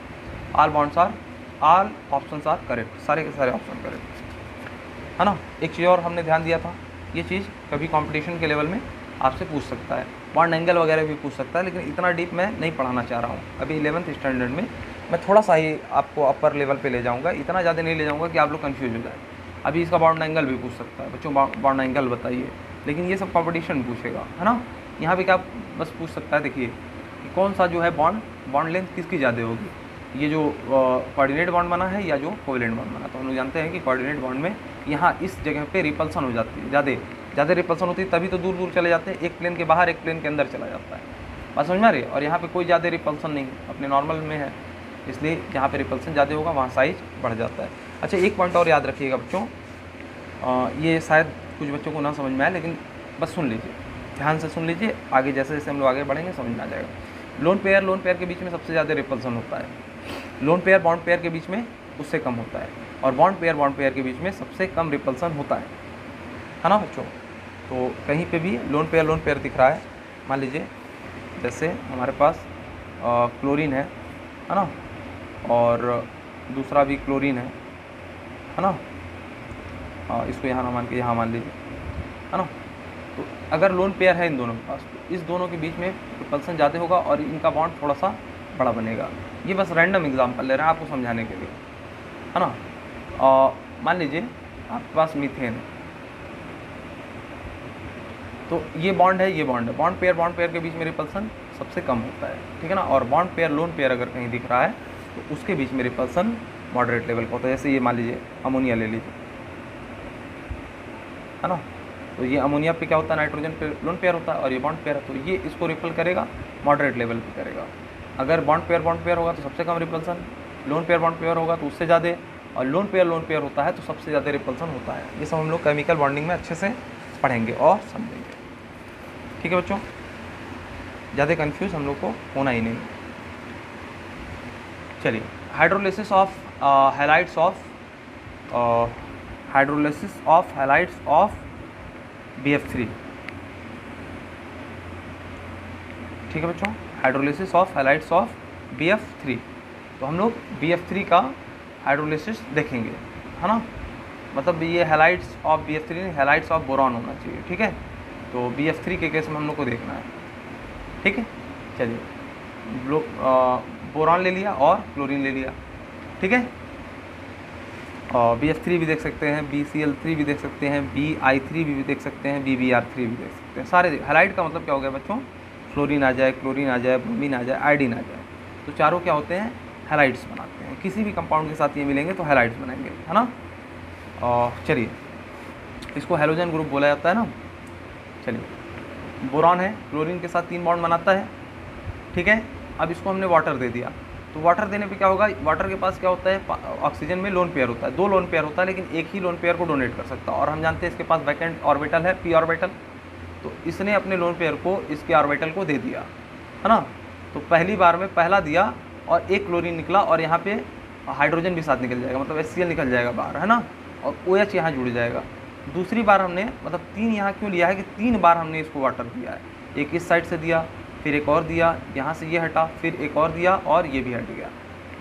[SPEAKER 1] ऑल ऑप्शंस आर करेक्ट, सारे के सारे ऑप्शन करेक्ट, है ना। एक चीज़ और हमने ध्यान दिया था, ये चीज़ कभी कंपटीशन के लेवल में आपसे पूछ सकता है, बॉन्ड एंगल वगैरह भी पूछ सकता है, लेकिन इतना डीप मैं नहीं पढ़ाना चाह रहा हूँ। अभी 11th स्टैंडर्ड में मैं थोड़ा सा ही आपको अपर लेवल पे ले जाऊँगा, इतना ज़्यादा नहीं ले जाऊँगा कि आप लोग कन्फ्यूज हो जाए। अभी इसका बॉन्ड एंगल भी पूछ सकता है बच्चों, बॉन्ड एंगल बताइए, लेकिन ये सब कंपटीशन पूछेगा, है ना। यहाँ पे क्या बस पूछ सकता है, देखिए कि कौन सा जो है बॉन्ड लेंथ किसकी ज़्यादा होगी, ये जो कोऑर्डिनेट बॉन्ड बना है या जो कोवेलेंट बॉन्ड बना, तो हम लोग जानते हैं कि कोऑर्डिनेट बॉन्ड में यहाँ इस जगह पे रिपल्सन हो जाती है, ज़्यादा रिपल्सन होती है, तभी तो दूर दूर चले जाते हैं, एक प्लेन के बाहर एक प्लेन के अंदर चला जाता है। बात समझ में आ रही है। और यहाँ पे कोई ज़्यादा रिपल्सन नहीं है, अपने नॉर्मल में है, इसलिए जहाँ पे रिपल्सन ज़्यादा होगा वहाँ साइज बढ़ जाता है। अच्छा, एक पॉइंट और याद रखिएगा बच्चों, ये शायद कुछ बच्चों को ना समझ में आए, लेकिन बस सुन लीजिए, ध्यान से सुन लीजिए, आगे जैसे जैसे हम लोग आगे बढ़ेंगे समझ में आ जाएगा। लोन पेयर के बीच में सबसे ज़्यादा रिपल्सन होता है, लोन पेयर बॉन्ड पेयर के बीच में उससे कम होता है, और बॉन्ड पेयर के बीच में सबसे कम रिपल्सन होता है ना बच्चों। तो कहीं पे भी लोन पेयर दिख रहा है, मान लीजिए जैसे हमारे पास क्लोरीन है ना, और दूसरा भी क्लोरीन है ना, इसको यहाँ ना मान के यहाँ मान लीजिए, है ना। तो अगर लोन पेयर है इन दोनों के पास, तो इस दोनों के बीच में रिपल्सन ज़्यादा होगा और इनका बॉन्ड थोड़ा सा बड़ा बनेगा। ये बस रैंडम एग्जांपल ले रहे हैं आपको समझाने के लिए, है ना। मान लीजिए आपके पास मीथेन है, तो ये बॉन्ड है, ये बॉन्ड है, बॉन्ड पेयर के बीच में रिपल्सन सबसे कम होता है, ठीक है ना। और बॉन्ड पेयर लोन पेयर अगर कहीं दिख रहा है तो उसके बीच में रिपल्सन मॉडरेट लेवल का होता है। जैसे ये मान लीजिए अमोनिया ले लीजिए, है ना, तो ये अमोनिया पे क्या होता है, नाइट्रोजन पे लोन पेयर होता है और ये बॉन्ड पेयर है, तो ये इसको रिपल करेगा, मॉडरेट लेवल पे करेगा। अगर बॉन्ड पेयर होगा तो सबसे कम repulsion, lone pair bond pair होगा तो उससे ज़्यादा, और लोन पेयर होता है तो सबसे ज़्यादा रिपल्सन होता है। ये सब हम लोग केमिकल बॉन्डिंग में अच्छे से पढ़ेंगे और समझेंगे, ठीक है बच्चों। ज़्यादा कंफ्यूज हम लोग को होना ही नहीं। चलिए, hydrolysis of halides of BF3, ठीक है बच्चों, hydrolysis of halides of BF3। तो हम लोग BF3 का हाइड्रोलिसिस देखेंगे, है ना। मतलब ये हैलाइड्स ऑफ BF3 नहीं, हैलाइड्स ऑफ बोरॉन होना चाहिए, ठीक है। तो BF3 के केस में हम लोग को देखना है, ठीक है। चलिए, बोरॉन ले लिया और क्लोरीन ले लिया, ठीक है। और BF3 भी देख सकते हैं, BCl3 भी देख सकते हैं, BI3 भी देख सकते हैं, BBr3 भी देख सकते हैं, सारे। हैलाइड का मतलब क्या हो गया बच्चों, फ्लोरीन आ जाए, क्लोरीन आ जाए, ब्रोमीन आ जाए, आयोडीन आ जाए, तो चारों क्या होते हैं, हैलाइड्स बनाते हैं। किसी भी कंपाउंड के साथ ये मिलेंगे तो हैलाइड्स बनेंगे, है ना। और चलिए, इसको हैलोजन ग्रुप बोला जाता है ना। चलिए, बोरॉन है, क्लोरीन के साथ 3 बॉन्ड बनाता है, ठीक है। अब इसको हमने वाटर दे दिया, तो वाटर देने पे क्या होगा, वाटर के पास क्या होता है, ऑक्सीजन में लोन पेयर होता है, 2 लोन पेयर होता है, लेकिन एक ही लोन पेयर को डोनेट कर सकता है। और हम जानते हैं इसके पास वैकेंट ऑर्बिटल है, p ऑर्बिटल, तो इसने अपने लोन पेयर को इसके ऑर्बिटल को दे दिया, है ना। तो पहली बार में पहला दिया और एक क्लोरीन निकला, और यहाँ पे हाइड्रोजन भी साथ निकल जाएगा, मतलब HCl निकल जाएगा बाहर, है ना, और OH यहाँ जुड़ जाएगा। दूसरी बार हमने मतलब 3 यहाँ क्यों लिया है कि 3 बार हमने इसको वाटर दिया है, एक इस साइड से दिया, फिर एक और दिया, यहाँ से ये हटा, फिर एक और दिया और ये भी हट गया।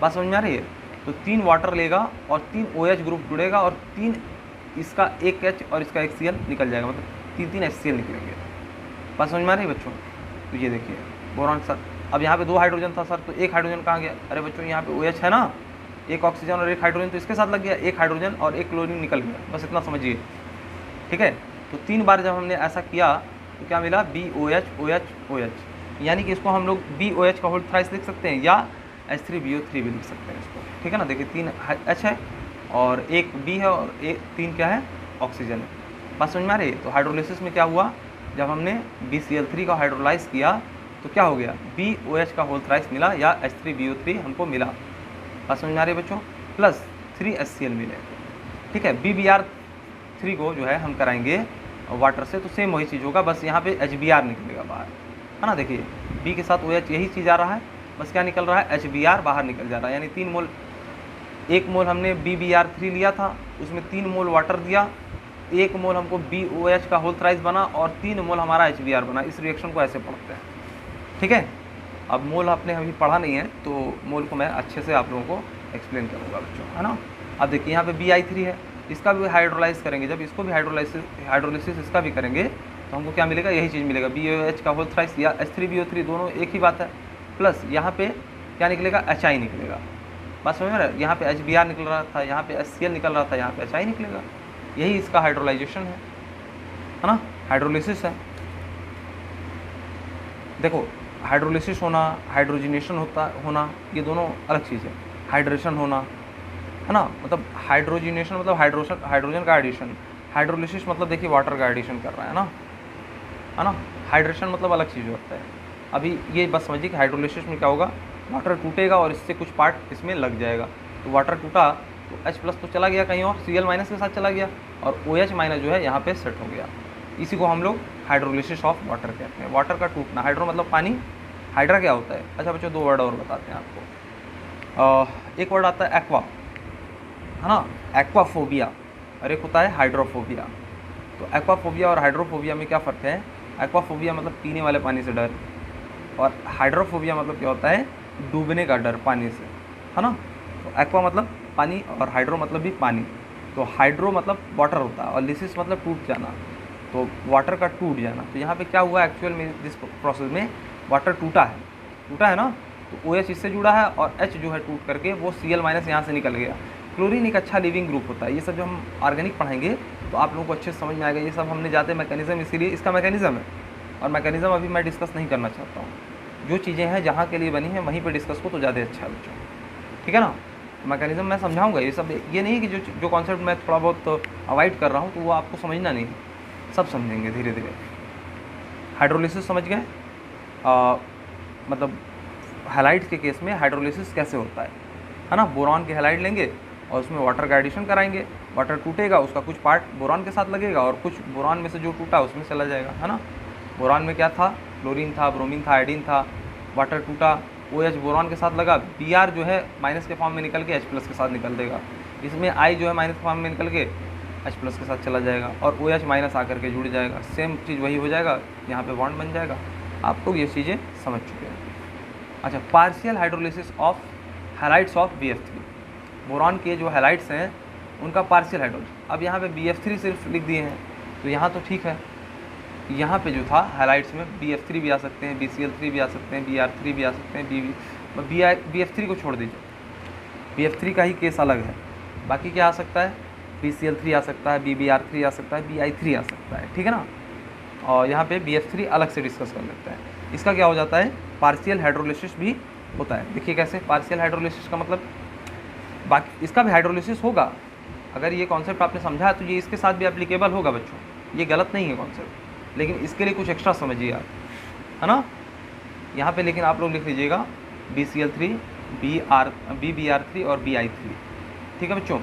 [SPEAKER 1] बात समझ में आ रही है। तो 3 वाटर लेगा और 3 OH ग्रुप जुड़ेगा, और 3 इसका एक H और इसका एक Cl निकल जाएगा, मतलब 3 HCl निकलेंगे। बात समझ में आ रही है बच्चों। तो ये देखिए बोरॉन सर, अब यहाँ पे 2 हाइड्रोजन था सर, तो एक हाइड्रोजन कहाँ गया, अरे बच्चों यहाँ पे OH है ना, एक ऑक्सीजन और एक हाइड्रोजन, तो इसके साथ लग गया, एक हाइड्रोजन और एक क्लोरीन निकल गया, बस इतना समझिए, ठीक है। तो 3 बार जब हमने ऐसा किया तो क्या मिला, BOH OH OH, यानी कि इसको हम लोग BOH का होल थ्राइस लिख सकते हैं, या H3BO3 भी लिख सकते हैं इसको, ठीक है ना। देखिए 3 H है और एक B है और 3 क्या है, ऑक्सीजन है। बात समझ में आ रही है। तो हाइड्रोलिसिस में क्या हुआ, जब हमने BCl3 का हाइड्रोलाइज किया तो क्या हो गया, BOH का होल थ्राइस मिला, या H3BO3 हमको मिला। बात समझ में आ रही है बच्चों, प्लस 3 HCl मिले, ठीक है। BBr3 को जो है हम कराएंगे वाटर से, तो सेम वही चीज़ होगा, बस यहाँ पे HBr निकलेगा बाहर, है ना। देखिए B के साथ OH यही चीज़ आ रहा है, बस क्या निकल रहा है, HBr बाहर निकल जा रहा है, यानी 3 मोल, 1 मोल हमने BBr3 लिया था, उसमें 3 मोल वाटर दिया, 1 मोल हमको BOH का होल थ्राइस बना, और 3 मोल हमारा HBr बना। इस रिएक्शन को ऐसे पढ़ते हैं, ठीक है। अब मोल आपने अभी पढ़ा नहीं है, तो मोल को मैं अच्छे से आप लोगों को एक्सप्लेन करूँगा बच्चों, है ना। अब देखिए यहाँ पे BI3 है, इसका भी हाइड्रोलाइज करेंगे, जब इसको भी हाइड्रोलिसिस इसका भी करेंगे तो हमको क्या मिलेगा, यही चीज़ मिलेगा, BOH का होल थ्राइस या H3BO3, दोनों एक ही बात है। प्लस यहाँ पे क्या निकलेगा, HI निकलेगा। बात समझ में आ रहा है। यहाँ पे HBr निकल रहा था, यहाँ पे HCl निकल रहा था, यहाँ पे HI निकलेगा, यही इसका हाइड्रोलाइजेशन है ना, हाइड्रोलिसिस है। देखो हाइड्रोलिसिस होना, हाइड्रोजनेशन होना, ये दोनों अलग चीज़ है। हाइड्रेशन होना, है ना, मतलब हाइड्रोजनेशन मतलब हाइड्रोजन का एडिशन, हाइड्रोलिसिस मतलब देखिए वाटर का एडिशन कर रहा है ना। हाइड्रेशन मतलब अलग चीज़ होता है। अभी ये बस समझिए कि हाइड्रोलिसिस में क्या होगा, वाटर टूटेगा और इससे कुछ पार्ट इसमें लग जाएगा। तो वाटर टूटा तो H+ तो चला गया कहीं और, Cl- के साथ चला गया, और OH- जो है यहाँ पे सेट हो गया। इसी को हम लोग हाइड्रोलिसिस ऑफ वाटर कहते हैं। वाटर का टूटना, हाइड्रो मतलब पानी, हाइड्रा क्या होता है। अच्छा बच्चों, 2 वर्ड और बताते हैं आपको। एक वर्ड आता है एक्वा, है ना, एक्वाफोबिया, और एक होता है हाइड्रोफोबिया। तो एक्वाफोबिया और हाइड्रोफोबिया में क्या फ़र्क है। एक्वाफोबिया मतलब पीने वाले पानी से डर, और हाइड्रोफोबिया मतलब क्या होता है, डूबने का डर पानी से, है ना। तो एक्वा मतलब पानी और हाइड्रो मतलब भी पानी। तो हाइड्रो मतलब वाटर होता है और लिसिस मतलब टूट जाना, तो वाटर का टूट जाना। तो यहाँ पे क्या हुआ एक्चुअल में, जिस प्रोसेस में वाटर टूटा है ना, तो OH इससे जुड़ा है और H जो है टूट करके वो Cl- यहाँ से निकल गया। क्लोरीन एक अच्छा लिविंग ग्रुप होता है। ये सब जो हम ऑर्गेनिक पढ़ेंगे तो आप लोगों को अच्छे से समझ में आएगा। ये सब हमने जाते मैकेनिज्म, इसीलिए इसका मैकेनिज्म है, और मैकेनिज्म अभी मैं डिस्कस नहीं करना चाहता हूँ। जो चीज़ें हैं जहाँ के लिए बनी हैं वहीं पर डिस्कस को तो ज़्यादा अच्छा है बच्चों, ठीक है ना। मैकेनिज्म मैं समझाऊंगा, ये सब ये नहीं है कि जो कॉन्सेप्ट मैं थोड़ा बहुत अवॉइड कर रहा हूँ तो वो आपको समझना नहीं, सब समझेंगे धीरे धीरे। हाइड्रोलिसिस समझ गए, मतलब हैलाइड्स के केस में हाइड्रोलिसिस कैसे होता है ना। बोरॉन के हैलाइड लेंगे और उसमें वाटर का एडिशन कराएंगे, वाटर टूटेगा, उसका कुछ पार्ट बोरॉन के साथ लगेगा और कुछ बोरॉन में से जो टूटा उसमें चला जाएगा, है ना। बोरॉन में क्या था, क्लोरीन था, ब्रोमीन था, आयोडीन था, वाटर टूटा, OH बोरॉन के साथ लगा, Br जो है माइनस के फॉर्म में निकल के H+ के साथ निकल देगा। इसमें I जो है माइनस के फॉर्म में निकल के H+ के साथ चला जाएगा और OH- आकर के जुड़ जाएगा। सेम चीज़ वही हो जाएगा, यहाँ पे बॉन्ड बन जाएगा। आप लोग ये चीज़ें समझ चुके हैं। अच्छा, partial hydrolysis of halides of BF3। Boron के जो हैलाइड्स हैं उनका पार्शियल हाइड्रोलिसिस। अब यहाँ पे BF3 सिर्फ लिख दिए हैं तो यहाँ तो ठीक है, यहाँ पे जो था हैलाइड्स में BF3 भी आ सकते हैं, BCl3 भी आ सकते हैं, Br3 भी आ सकते हैं, BF3 को छोड़ दीजिए, BF3 का ही केस अलग है। बाकी क्या आ सकता है, BCl3 आ सकता है, BBr3 आ सकता है, Bi3 आ सकता है, ठीक है ना। और यहाँ पे BF3 अलग से डिस्कस कर लेते हैं। इसका क्या हो जाता है, पार्शियल हाइड्रोलिसिस भी होता है। देखिए कैसे, पार्शियल हाइड्रोलिसिस का मतलब बाकी इसका भी हाइड्रोलिसिस होगा। अगर ये कॉन्सेप्ट आपने समझा तो ये इसके साथ भी एप्लीकेबल होगा बच्चों, ये गलत नहीं है कॉन्सेप्ट, लेकिन इसके लिए कुछ एक्स्ट्रा समझिए आप, है ना। यहाँ पे लेकिन आप लोग लिख लीजिएगा BCl3, BBr3 और Bi3, ठीक है बच्चों।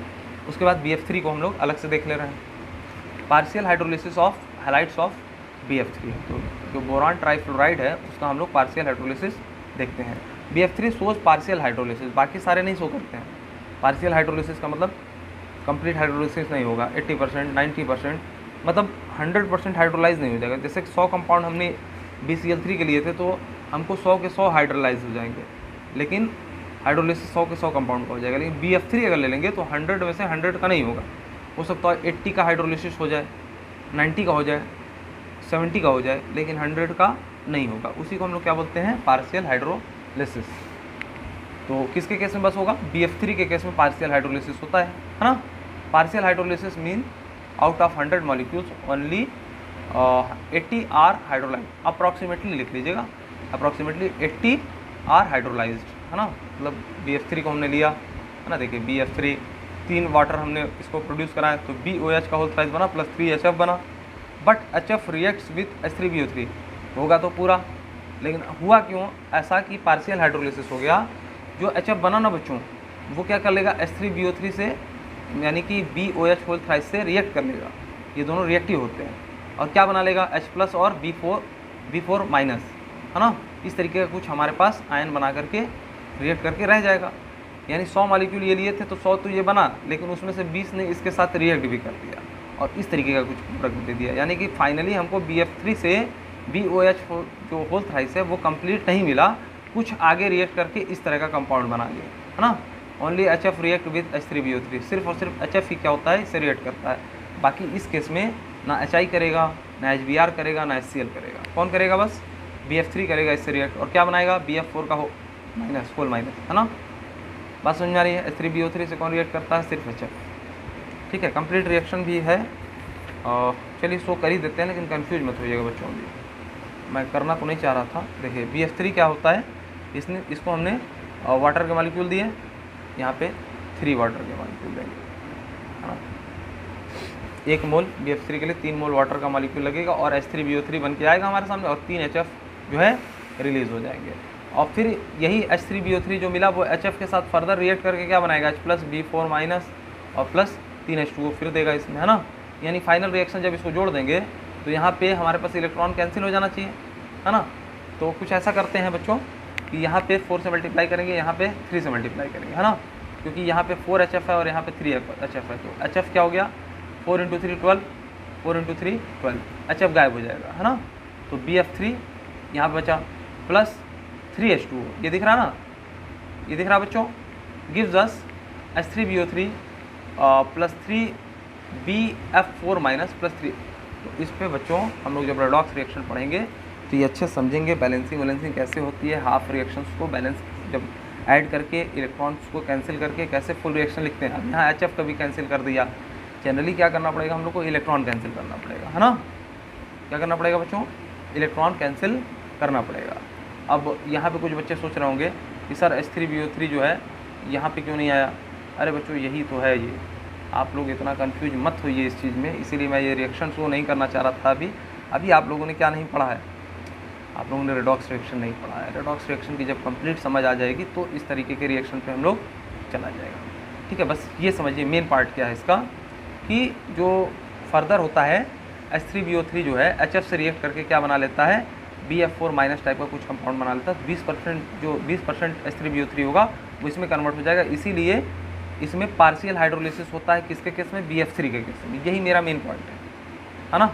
[SPEAKER 1] उसके बाद BF3 को हम लोग अलग से देख ले रहे हैं। Partial hydrolysis of halides of BF3 है, तो जो बोरॉन ट्राइफ्लोराइड है उसका हम लोग पार्शियल हाइड्रोलिसिस देखते हैं। BF3 शोज पार्शियल हाइड्रोलिसिस, बाकी सारे नहीं शो करते हैं। पार्शियल हाइड्रोलिसिस का मतलब कंप्लीट हाइड्रोलिसिस नहीं होगा, 80%, 90%, मतलब 100% हाइड्रोलाइज नहीं हो जाएगा। जैसे 100 कंपाउंड हमने BCl3 के लिए थे तो हमको 100 के 100 हाइड्रोलाइज हो जाएंगे, लेकिन हाइड्रोलिसिस 100 के 100 कंपाउंड का हो जाएगा। लेकिन BF3 अगर ले लेंगे तो 100 में से 100 का नहीं होगा, हो सकता है 80 का हाइड्रोलिसिस हो जाए, 90 का हो जाए, 70 का हो जाए, लेकिन 100 का नहीं होगा। उसी को हम लोग क्या बोलते हैं, पार्शियल हाइड्रोलिसिस। तो किसके केस में बस होगा, BF3 के केस में पार्शियल हाइड्रोलिसिस होता है ना। Partial hydrolysis mean out of 100 molecules only 80 are hydrolyse. Approximately लिख लीजिएगा, अप्रॉक्सीमेटली 80 आर हाइड्रोलाइज्ड, है ना। मतलब BF3 को हमने लिया, है ना। देखिए BF3 3 वाटर हमने इसको प्रोड्यूस कराया तो BOH का होल साइज बना प्लस 3HF बना, but HF reacts with H3BO3 होगा तो पूरा। लेकिन हुआ क्यों ऐसा कि पार्शियल हाइड्रोलिसिस हो गया, जो HF बना ना बच्चों वो क्या कर लेगा, H3BO3 से यानी कि BOH होल थ्राइस से रिएक्ट कर लेगा, ये दोनों रिएक्टिव होते हैं, और क्या बना लेगा, H+ और B4 माइनस, है ना। इस तरीके का कुछ हमारे पास आयन बना करके रिएक्ट करके रह जाएगा। यानी 100 मॉलिक्यूल ये लिए थे तो 100 तो ये बना, लेकिन उसमें से 20 ने इसके साथ रिएक्ट भी कर दिया और इस तरीके का कुछ प्रोडक्ट दे दिया। यानी कि फाइनली हमको BF3 से BOH जो होल थ्राइस है वो कंप्लीट नहीं मिला, कुछ आगे रिएक्ट करके इस तरह का कंपाउंड बना लिया, है ना। Only HF react with H3BO3, सिर्फ और सिर्फ HF ही क्या होता है, इससे रिएक्ट करता है। बाकी इस केस में ना HI करेगा, ना HBr करेगा, ना HCl करेगा। कौन करेगा, बस BF3 करेगा इससे रिएक्ट, और क्या बनाएगा, BF4 का होल माइनस, है ना। बात समझ में आ रही है। H3BO3 से कौन रिएक्ट करता है, सिर्फ HF, ठीक है। कंप्लीट रिएक्शन भी है, चलिए शो कर ही देते हैं, लेकिन कन्फ्यूज मत होइएगा बच्चों भी। मैं करना तो नहीं चाह रहा था। देखिए BF3 क्या होता है, इसको हमने वाटर के मॉलिक्यूल दिए, यहाँ पे 3 वाटर के मॉलिक्यूल देंगे, है ना। 1 मोल BF3 के लिए 3 मोल वाटर का मॉलिक्यूल लगेगा और H3BO3 बन के आएगा हमारे सामने और 3 HF जो है रिलीज़ हो जाएंगे। और फिर यही H3BO3 जो मिला वो HF के साथ फर्दर रिएक्ट करके क्या बनाएगा, H+B4- और प्लस 3 H2O फिर देगा इसमें, है ना। यानी फाइनल रिएक्शन जब इसको जोड़ देंगे तो यहाँ पे हमारे पास इलेक्ट्रॉन कैंसिल हो जाना चाहिए, है ना। तो कुछ ऐसा करते हैं बच्चों कि यहाँ पे 4 से मल्टीप्लाई करेंगे, यहाँ पे 3 से मल्टीप्लाई करेंगे, है ना, क्योंकि यहाँ पे 4 HF है और यहाँ पे 3 HF है। तो HF क्या हो गया, 4 × 3 12, 4 × 3 12, HF गायब हो जाएगा, है ना। तो BF3 यहाँ पे बचा प्लस 3 H2O, ये दिख रहा ना, ये दिख रहा बच्चों, gives us H3BO3 plus 3 BF4- plus 3। तो इस पे बच्चों हम लोग जब रेडॉक्स रिएक्शन पढ़ेंगे तो ये अच्छे समझेंगे, बैलेंसिंग कैसे होती है, हाफ रिएक्शंस को बैलेंस जब ऐड करके इलेक्ट्रॉन्स को कैंसिल करके कैसे फुल रिएक्शन लिखते हैं। अब यहाँ HF कभी कैंसिल कर दिया, जनरली क्या करना पड़ेगा हम लोग को, इलेक्ट्रॉन कैंसिल करना पड़ेगा, है ना। क्या करना पड़ेगा बच्चों, इलेक्ट्रॉन कैंसिल करना पड़ेगा। अब यहाँ पे कुछ बच्चे सोच रहे होंगे कि सर H3BO3 जो है यहाँ पे क्यों नहीं आया। अरे बच्चों यही तो है, ये आप लोग इतना कंफ्यूज मत होइए इस चीज़ में, इसीलिए मैं ये रिएक्शन शो नहीं करना चाह रहा था। अभी आप लोगों ने क्या नहीं पढ़ा है, आप लोगों ने रेडॉक्स रिएक्शन नहीं पढ़ा है। रेडॉक्स रिएक्शन की जब कंप्लीट समझ आ जाएगी तो इस तरीके के रिएक्शन पे हम लोग चला जाएगा, ठीक है। बस ये समझिए मेन पार्ट क्या है इसका, कि जो फर्दर होता है H3BO3 जो है HF से रिएक्ट करके क्या बना लेता है, BF4- टाइप का कुछ कंपाउंड बना लेता है। 20% H3BO3 होगा वो इसमें कन्वर्ट हो जाएगा, इसीलिए इसमें पार्शियल हाइड्रोलिसिस होता है। किसके केस में, BF3 के केस में। यही मेरा मेन पॉइंट है ना।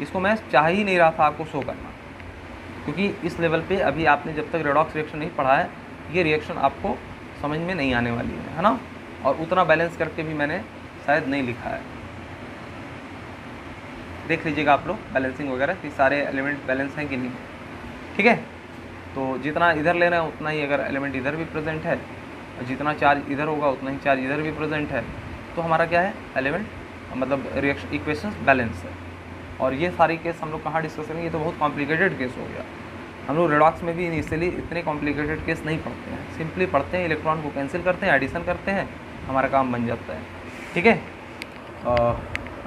[SPEAKER 1] इसको मैं चाह ही नहीं रहा था आपको शो करना, क्योंकि इस लेवल पे अभी आपने जब तक रेडॉक्स रिएक्शन नहीं पढ़ा है ये रिएक्शन आपको समझ में नहीं आने वाली है ना। और उतना बैलेंस करके भी मैंने शायद नहीं लिखा है। देख लीजिएगा आप लोग बैलेंसिंग वगैरह कि सारे एलिमेंट बैलेंस हैं कि नहीं, ठीक है। तो जितना इधर ले रहे हैं उतना ही अगर एलिमेंट इधर भी प्रेजेंट है, और जितना चार्ज इधर होगा उतना ही चार्ज इधर भी प्रेजेंट है, तो हमारा क्या है, एलिमेंट मतलब रिएक्शन इक्वेशंस बैलेंस है। और ये सारी केस हम लोग कहाँ डिस्कस करेंगे, ये तो बहुत कॉम्प्लिकेटेड केस हो गया। हम लोग रेडॉक्स में भी इनिशियली इतने कॉम्प्लिकेटेड केस नहीं पढ़ते हैं, सिंपली पढ़ते हैं, इलेक्ट्रॉन को कैंसिल करते हैं, एडिशन करते हैं, हमारा काम बन जाता है, ठीक है।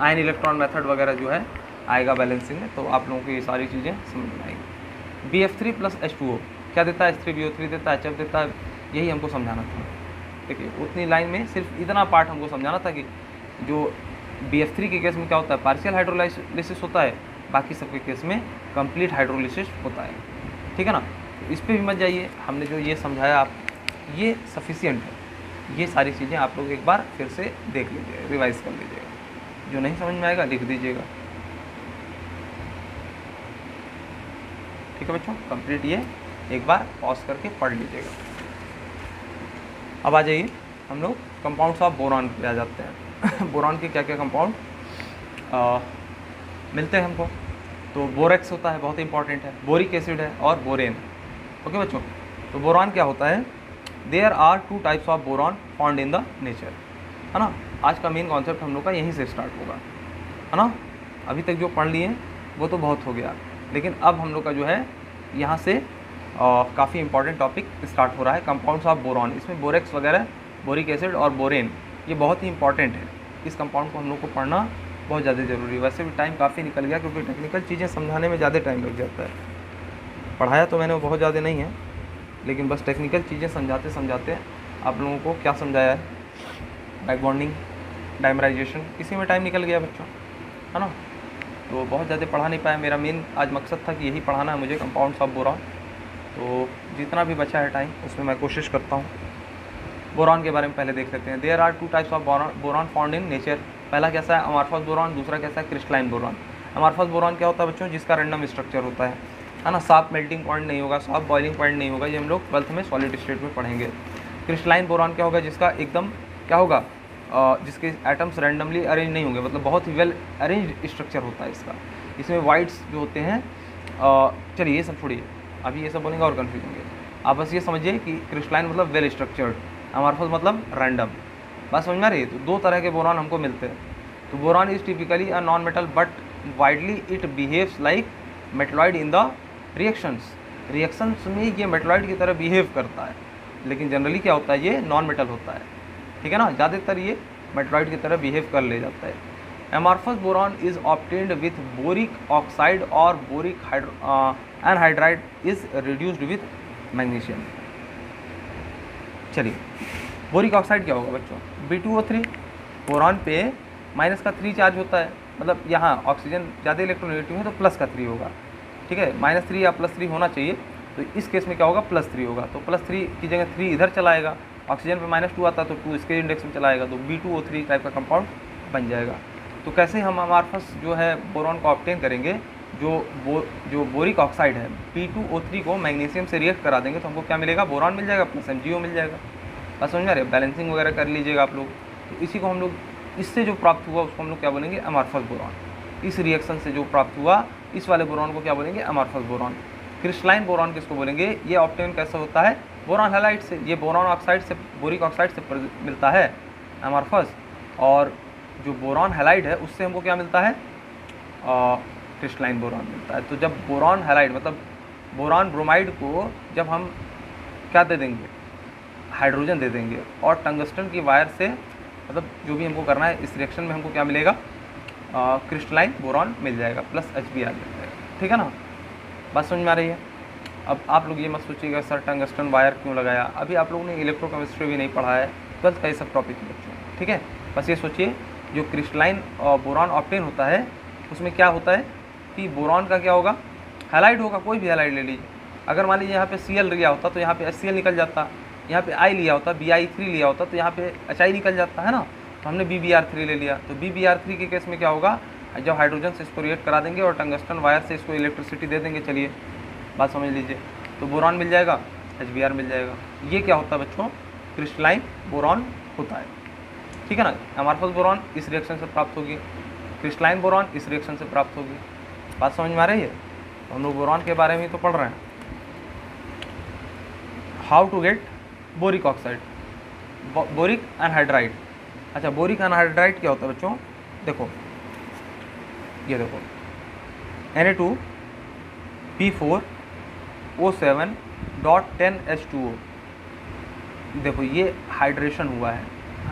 [SPEAKER 1] आयन इलेक्ट्रॉन मेथड वगैरह जो है आएगा बैलेंसिंग में, तो आप लोगों को ये सारी चीज़ें समझ में आएगी। BF3 प्लस H2O क्या देता है, H3BO3 देता है, HF देता है, यही हमको समझाना था, ठीक है। उतनी लाइन में सिर्फ इतना पार्ट हमको समझाना था कि जो BF3 के केस में क्या होता है, पार्शियल हाइड्रोलाइसिस होता है, बाकी सबके केस में कंप्लीट हाइड्रोलिसिस होता है, ठीक है ना। तो इस पर भी मत जाइए, हमने जो ये समझाया आप ये सफिशिएंट है। ये सारी चीज़ें आप लोग एक बार फिर से देख लीजिए, रिवाइज कर लीजिएगा, जो नहीं समझ में आएगा लिख दीजिएगा, ठीक है बच्चों। कंप्लीट ये एक बार पॉज करके पढ़ लीजिएगा। अब आ जाइए हम लोग कंपाउंड्स ऑफ बोरॉन पे आ जाते हैं। बोरॉन के क्या क्या कंपाउंड मिलते हैं हमको, तो बोरेक्स होता है, बहुत इंपॉर्टेंट है, बोरिक एसिड है और बोरेन, ओके बच्चों। तो बोरॉन क्या होता है, there are 2 types of boron found in the nature, है ना। आज का मेन कॉन्सेप्ट हम लोग का यहीं से स्टार्ट होगा, है ना। अभी तक जो पढ़ लिए वो तो बहुत हो गया, लेकिन अब हम लोग का जो है यहाँ से काफ़ी इंपॉर्टेंट टॉपिक स्टार्ट हो रहा है, कंपाउंड्स ऑफ बोरॉन। इसमें बोरेक्स वगैरह, बोरिक एसिड और बोरेन, ये बहुत ही इंपॉर्टेंट है। इस कंपाउंड को हम लोग को पढ़ना बहुत ज़्यादा ज़रूरी है। वैसे भी टाइम काफ़ी निकल गया, क्योंकि टेक्निकल चीज़ें समझाने में ज़्यादा टाइम लग जाता है। पढ़ाया तो मैंने बहुत ज़्यादा नहीं है, लेकिन बस टेक्निकल चीज़ें समझाते समझाते आप लोगों को क्या समझाया है, बैक बॉन्डिंग, डाइमराइजेशन, इसी में टाइम निकल गया बच्चों, है ना। तो बहुत ज़्यादा पढ़ा नहीं पाया। मेरा मेन आज मकसद था कि यही पढ़ाना है मुझे, कंपाउंड्स ऑफ बोरॉन। तो जितना भी बचा है टाइम उसमें मैं कोशिश करता हूँ। बोरॉन के बारे में पहले देख लेते हैं। There are 2 types of boron found in nature. पहला कैसा है, अमॉर्फस बोरॉन, दूसरा कैसा है, क्रिस्टलाइन बोरॉन। अमॉर्फस बोरॉन क्या होता है बच्चों, जिसका रैंडम स्ट्रक्चर होता है ना, साफ मेल्टिंग पॉइंट नहीं होगा, साफ बॉइलिंग पॉइंट नहीं होगा, ये हम लोग 12th में सॉलिड स्टेट में पढ़ेंगे। क्रिस्टलाइन बोरॉन क्या होगा, जिसका एकदम क्या होगा, जिसके एटम्स रैंडमली अरेंज नहीं होंगे, मतलब बहुत ही वेल अरेंज्ड स्ट्रक्चर होता है इसका। इसमें वाइट्स जो होते हैं, चलिए ये सब छोड़िए, अभी ये सब बोलेंगे और कन्फ्यूज होंगे। आप बस ये समझिए कि क्रिस्टलाइन मतलब वेल स्ट्रक्चर्ड, अमॉर्फस मतलब रैंडम। बात समझ में आ रही है। तो 2 तरह के बोरॉन हमको मिलते हैं। तो boron is typically a non metal but widely it behaves like metalloid in the reactions में ये मेटलॉइड की तरह बिहेव करता है, लेकिन जनरली क्या होता है, ये नॉन मेटल होता है, ठीक है ना। ज़्यादातर ये मेटलॉइड की तरह बिहेव कर ले जाता है। Amorphous boron is obtained with boric oxide और boric anhydride is reduced with magnesium. चलिए, बोरिक ऑक्साइड क्या होगा बच्चों, B2O3। बोरॉन पे माइनस का 3 चार्ज होता है, मतलब यहाँ ऑक्सीजन ज़्यादा इलेक्ट्रोनेगेटिव है तो प्लस का 3 होगा, ठीक है। -3 या +3 होना चाहिए, तो इस केस में क्या होगा, +3 होगा। तो +3 की जगह 3 इधर चलाएगा, ऑक्सीजन पे -2 आता तो 2 इसके इंडेक्स में चलाएगा, तो B2O3 टाइप का कंपाउंड बन जाएगा। तो कैसे हम अमॉर्फस जो है बोरॉन को ऑब्टेन करेंगे, जो बोरिक ऑक्साइड है B2O3 को मैग्नीशियम से रिएक्ट करा देंगे तो हमको क्या मिलेगा, बोरॉन मिल जाएगा प्लस MgO मिल जाएगा। बस समझ में आ रहे, बैलेंसिंग वगैरह कर लीजिएगा आप लोग। तो इसी को हम लोग, इससे जो प्राप्त हुआ उसको हम लोग क्या बोलेंगे, अमॉर्फस बोरॉन। इस रिएक्शन से जो प्राप्त हुआ इस वाले बोरॉन को क्या बोलेंगे, अमॉर्फस बोरॉन। क्रिस्टलाइन बोरॉन किसको बोलेंगे, ये ऑब्टेन कैसे होता है, बोरॉन हैलाइड से। ये बोरॉन ऑक्साइड से, बोरिक ऑक्साइड से मिलता है अमॉर्फस, और जो बोरॉन हैलाइड है उससे हमको क्या मिलता है, क्रिस्टलाइन बोरॉन मिलता है। तो जब बोरॉन हैलाइड मतलब बोरॉन ब्रोमाइड को जब हम क्या दे देंगे, हाइड्रोजन दे देंगे, और टंगस्टन की वायर से, मतलब जो भी हमको करना है इस रिएक्शन में, हमको क्या मिलेगा, क्रिस्टलाइन बोरॉन मिल जाएगा प्लस HBr मिल जाएगा, ठीक है ना। बात समझ में आ रही है। अब आप लोग ये मत सोचिएगा सर टंगस्टन वायर क्यों लगाया, अभी आप लोगों ने इलेक्ट्रोकेमिस्ट्री भी नहीं पढ़ा है, 12th का ये सब टॉपिक है बच्चों, ठीक है। बस ये सोचिए जो क्रिस्टलाइन बोरॉन ऑब्टेन होता है उसमें क्या होता है कि बोरॉन का क्या होगा, हैलाइड होगा, कोई भी हैलाइड ले लीजिए। अगर मान लीजिए यहाँ पे Cl लिया होता तो यहाँ पे HCl निकल जाता, यहाँ पे I लिया होता, Bi3 लिया होता तो यहाँ पे HI निकल जाता है ना, तो हमने BBr3 ले लिया। तो BBr3 के केस में क्या होगा, जब हाइड्रोजन से इसको रिएक्ट करा देंगे और टंगस्टन वायर से इसको इलेक्ट्रिसिटी दे देंगे, चलिए बात समझ लीजिए, तो बोरॉन मिल जाएगा, HBr मिल जाएगा। ये क्या होता है बच्चों, क्रिस्टलाइन बोरॉन होता है, ठीक है ना। अमॉर्फस बोरॉन इस रिएक्शन से प्राप्त होगी, क्रिस्टलाइन बोरॉन इस रिएक्शन से प्राप्त होगी। बात समझ में आ रही है। हम लोग बोरॉन के बारे में तो पढ़ रहे हैं। How to get boric oxide, boric anhydride. अच्छा, बोरिक एनहाइड्राइड क्या होता है बच्चों, देखो ये देखो Na2B4O7.10H2O, देखो ये हाइड्रेशन हुआ है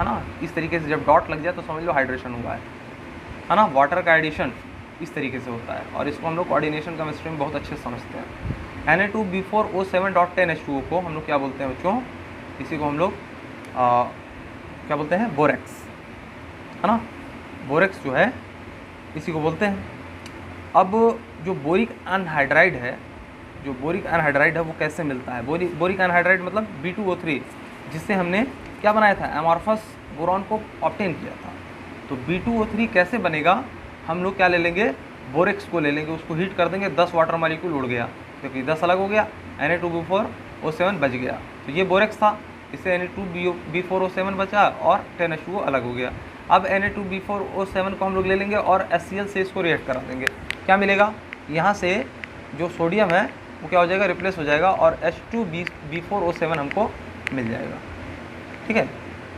[SPEAKER 1] ना। इस तरीके से जब डॉट लग जाए तो समझ लो हाइड्रेशन हुआ है ना। वाटर का एडिशन इस तरीके से होता है, और इसको हम लोग कोऑर्डिनेशन केमिस्ट्री में बहुत अच्छे से समझते हैं। Na2B4O7.10H2O को हम लोग क्या बोलते हैं बच्चों, इसी को हम लोग क्या बोलते हैं, बोरेक्स, है ना। बोरेक्स जो है इसी को बोलते हैं। अब जो बोरिक एनहाइड्राइड है, जो बोरिक एनहाइड्राइड है वो कैसे मिलता है, बोरिक एनहाइड्राइड मतलब B2O3, जिससे हमने क्या बनाया था, अमॉर्फस बोरॉन को ऑब्टेन किया था। तो B2O3 कैसे बनेगा, हम लोग क्या ले लेंगे, बोरेक्स को ले लेंगे, उसको हीट कर देंगे, 10 वाटर मॉलिक्यूल उड़ गया, क्योंकि 10 अलग हो गया, Na2B4O7 बच गया, तो ये बोरेक्स था, इससे Na2B4O7 बचा और 10H2O अलग हो गया। अब Na2B4O7 को हम लोग ले लेंगे और HCl से इसको रिएक्ट करा देंगे, क्या मिलेगा, यहाँ से जो सोडियम है वो क्या हो जाएगा, रिप्लेस हो जाएगा, और H2B4O7 हमको मिल जाएगा, ठीक है।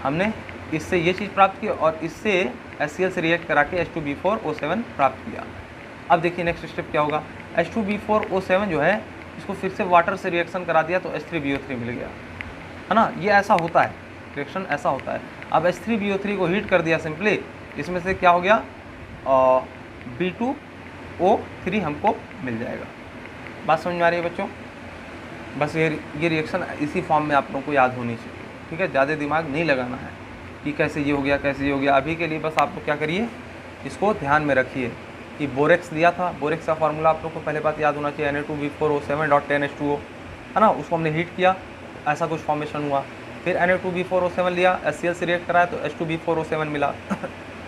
[SPEAKER 1] हमने इससे ये चीज़ प्राप्त की और इससे HCl से रिएक्ट करा के H2B4O7 प्राप्त किया। अब देखिए नेक्स्ट स्टेप क्या होगा, H2B4O7 जो है इसको फिर से वाटर से रिएक्शन करा दिया तो H3BO3 मिल गया, है ना। ये ऐसा होता है, रिएक्शन ऐसा होता है। अब H3BO3 को हीट कर दिया सिंपली, इसमें से क्या हो गया, B2O3 हमको मिल जाएगा। बात समझ में आ रही है बच्चों। बस ये रिएक्शन इसी फॉर्म में आप लोगों को याद होनी चाहिए, ठीक है। ज़्यादा दिमाग नहीं लगाना है कि कैसे ये हो गया, कैसे ये हो गया। अभी के लिए बस आप लोग क्या करिए, इसको ध्यान में रखिए कि बोरेक्स दिया था, बोरेक्स का फार्मूला आप लोग को पहले बात याद होना चाहिए, Na2B4O7.10H2O, है ना। उसको हमने हीट किया, ऐसा कुछ फॉर्मेशन हुआ, फिर Na2B4O7 लिया, HCl से रिएक्ट कराया तो H2B4O7 मिला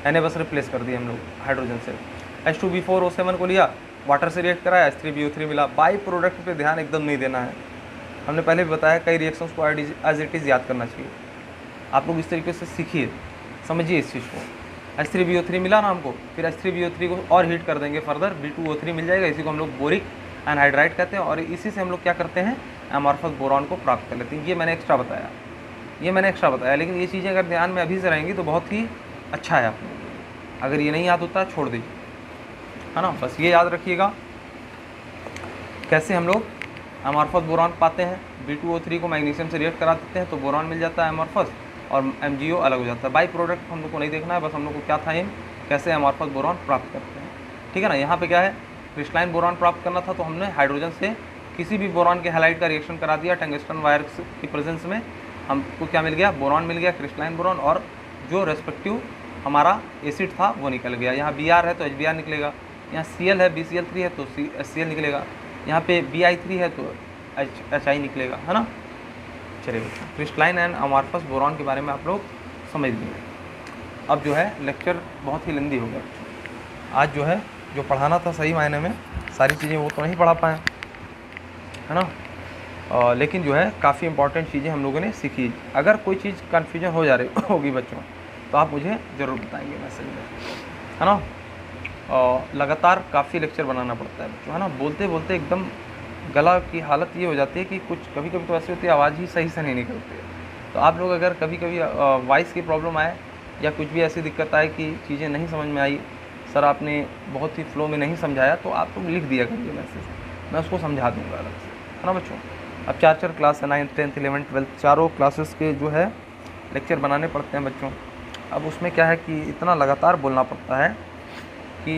[SPEAKER 1] Na बस रिप्लेस कर दिया हम लोग हाइड्रोजन से। H2B4O7 को लिया, वाटर से रिएक्ट कराया, H3BO3 मिला। बाई प्रोडक्ट पे ध्यान एकदम नहीं देना है, हमने पहले भी बताया, कई रिएक्शंस को एज इट इज़ याद करना चाहिए। आप लोग इस तरीके से सीखिए, समझिए इस चीज़ को। H3BO3 मिला ना हमको, फिर H3BO3 को और हीट कर देंगे फर्दर, B2O3 मिल जाएगा, इसी को हम लोग बोरिक एनहाइड्राइड कहते हैं, और इसी से हम लोग क्या करते हैं, अमॉर्फस बोरॉन को प्राप्त कर लेते हैं। ये मैंने एक्स्ट्रा बताया, लेकिन ये चीज़ें अगर ध्यान में अभी से रहेंगी तो बहुत ही अच्छा है आप लोगों को। अगर ये नहीं याद होता छोड़ दीजिए, है ना। बस ये याद रखिएगा, कैसे हम लोग अमॉर्फस बोरॉन पाते हैं, B2O3 को मैग्नीशियम से रिएक्ट करा देते हैं तो बोरॉन मिल जाता है अमॉर्फस, और MgO अलग हो जाता है। बाई प्रोडक्ट हम लोग को नहीं देखना है, बस हम लोग को क्या था एम, कैसे अमॉर्फस बोरॉन प्राप्त करते हैं, ठीक है ना। यहाँ पे क्या है, क्रिस्टलाइन बोरॉन प्राप्त करना था तो हमने हाइड्रोजन से किसी भी बोरॉन के हैलाइड का रिएक्शन करा दिया टंगस्टन वायर की प्रेजेंस में, हमको क्या मिल गया, बोरॉन मिल गया, क्रिस्टलाइन बोरॉन, और जो रेस्पेक्टिव हमारा एसिड था वो निकल गया। यहाँ Br है तो HBr निकलेगा, यहाँ Cl है BCl3 है तो HCl निकलेगा, यहाँ पे Bi3 है तो HI निकलेगा, है ना। चलिए क्रिस्टलाइन एंड अमॉर्फस बोरॉन के बारे में आप लोग समझ लिए। अब जो है लेक्चर बहुत ही लंबी हो गया, आज जो है जो पढ़ाना था सही मायने में सारी चीज़ें वो तो नहीं पढ़ा पाए, है ना। लेकिन जो है काफ़ी इंपॉर्टेंट चीज़ें हम लोगों ने सीखी। अगर कोई चीज़ कन्फ्यूजन हो जा रही होगी बच्चों तो आप मुझे ज़रूर बताएंगे मैसेज में, है ना। लगातार काफ़ी लेक्चर बनाना पड़ता है बच्चों, है ना। बोलते बोलते एकदम गला की हालत ये हो जाती है कि कुछ कभी कभी तो ऐसी होती है आवाज़ ही सही से नहीं निकलती है। तो आप लोग अगर कभी कभी वॉइस की प्रॉब्लम आए या कुछ भी ऐसी दिक्कत आए कि चीज़ें नहीं समझ में आई, सर आपने बहुत ही फ्लो में नहीं समझाया, तो आप लोग लिख दिया करिए मैसेज, मैं उसको समझा दूँगा अलग से, है ना बच्चों। अब 4 क्लास है, 9th 10th 11th 12th चारों क्लासेस के जो है लेक्चर बनाने पड़ते हैं बच्चों। अब उसमें क्या है कि इतना लगातार बोलना पड़ता है कि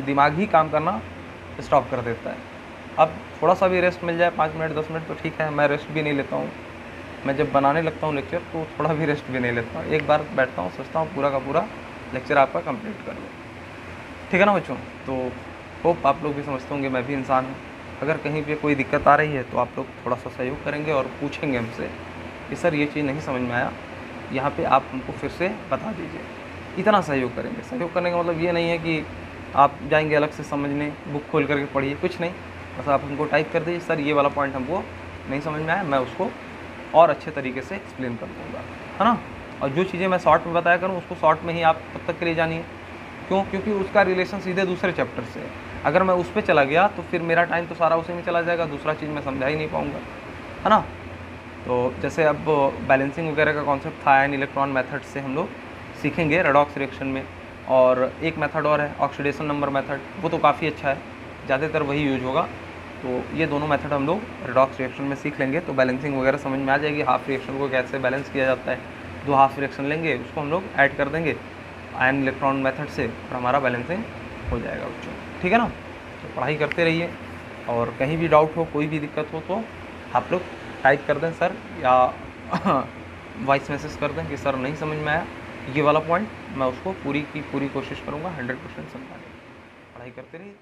[SPEAKER 1] दिमाग ही काम करना स्टॉप कर देता है। अब थोड़ा सा भी रेस्ट मिल जाए 5 मिनट 10 मिनट तो ठीक है, मैं रेस्ट भी नहीं लेता हूँ। मैं जब बनाने लगता हूँ लेक्चर तो थोड़ा भी रेस्ट भी नहीं लेता हूँ, एक बार बैठता हूँ सोचता हूँ पूरा का पूरा लेक्चर आपका कंप्लीट कर लूँ, ठीक है ना बच्चों। तो होप आप लोग भी समझते होंगे मैं भी इंसान हूँ। अगर कहीं पे कोई दिक्कत आ रही है तो आप लोग थोड़ा सा सहयोग करेंगे और पूछेंगे हमसे कि सर ये चीज़ नहीं समझ में आया, यहाँ पे आप हमको फिर से बता दीजिए, इतना सहयोग करेंगे। सहयोग करने का मतलब ये नहीं है कि आप जाएंगे अलग से समझने, बुक खोल करके पढ़िए, कुछ नहीं, बस आप हमको टाइप कर दीजिए सर ये वाला पॉइंट हमको नहीं समझ में आया, मैं उसको और अच्छे तरीके से एक्सप्लेन कर दूँगा, है ना। और जो चीज़ें मैं शॉर्ट में बताया करूँ उसको शॉर्ट में ही आप तब तक के लिए जानिए, क्यों, क्योंकि उसका रिलेशन सीधे दूसरे चैप्टर से है। अगर मैं उस पर चला गया तो फिर मेरा टाइम तो सारा उसी में चला जाएगा, दूसरा चीज़ मैं समझा ही नहीं पाऊँगा, है ना। तो जैसे अब बैलेंसिंग वगैरह का कॉन्सेप्ट था आयन इलेक्ट्रॉन मेथड से हम लोग सीखेंगे रेडॉक्स रिएक्शन में, और एक मेथड और है ऑक्सीडेशन नंबर मेथड, वो तो काफ़ी अच्छा है, ज़्यादातर वही यूज होगा। तो ये दोनों मेथड हम लोग रेडॉक्स रिएक्शन में सीख लेंगे तो बैलेंसिंग वगैरह समझ में आ जाएगी। हाफ रिएक्शन को कैसे बैलेंस किया जाता है, 2 हाफ रिएक्शन लेंगे उसको हम लोग ऐड कर देंगे आयन इलेक्ट्रॉन मेथड से और हमारा बैलेंसिंग हो जाएगा बच्चों, ठीक है ना। तो पढ़ाई करते रहिए, और कहीं भी डाउट हो, कोई भी दिक्कत हो तो आप लोग टाइप कर दें सर, या वॉइस मैसेज कर दें कि सर नहीं समझ में आया ये वाला पॉइंट, मैं उसको पूरी की पूरी कोशिश करूँगा 100% समझाने की। पढ़ाई करते रहिए।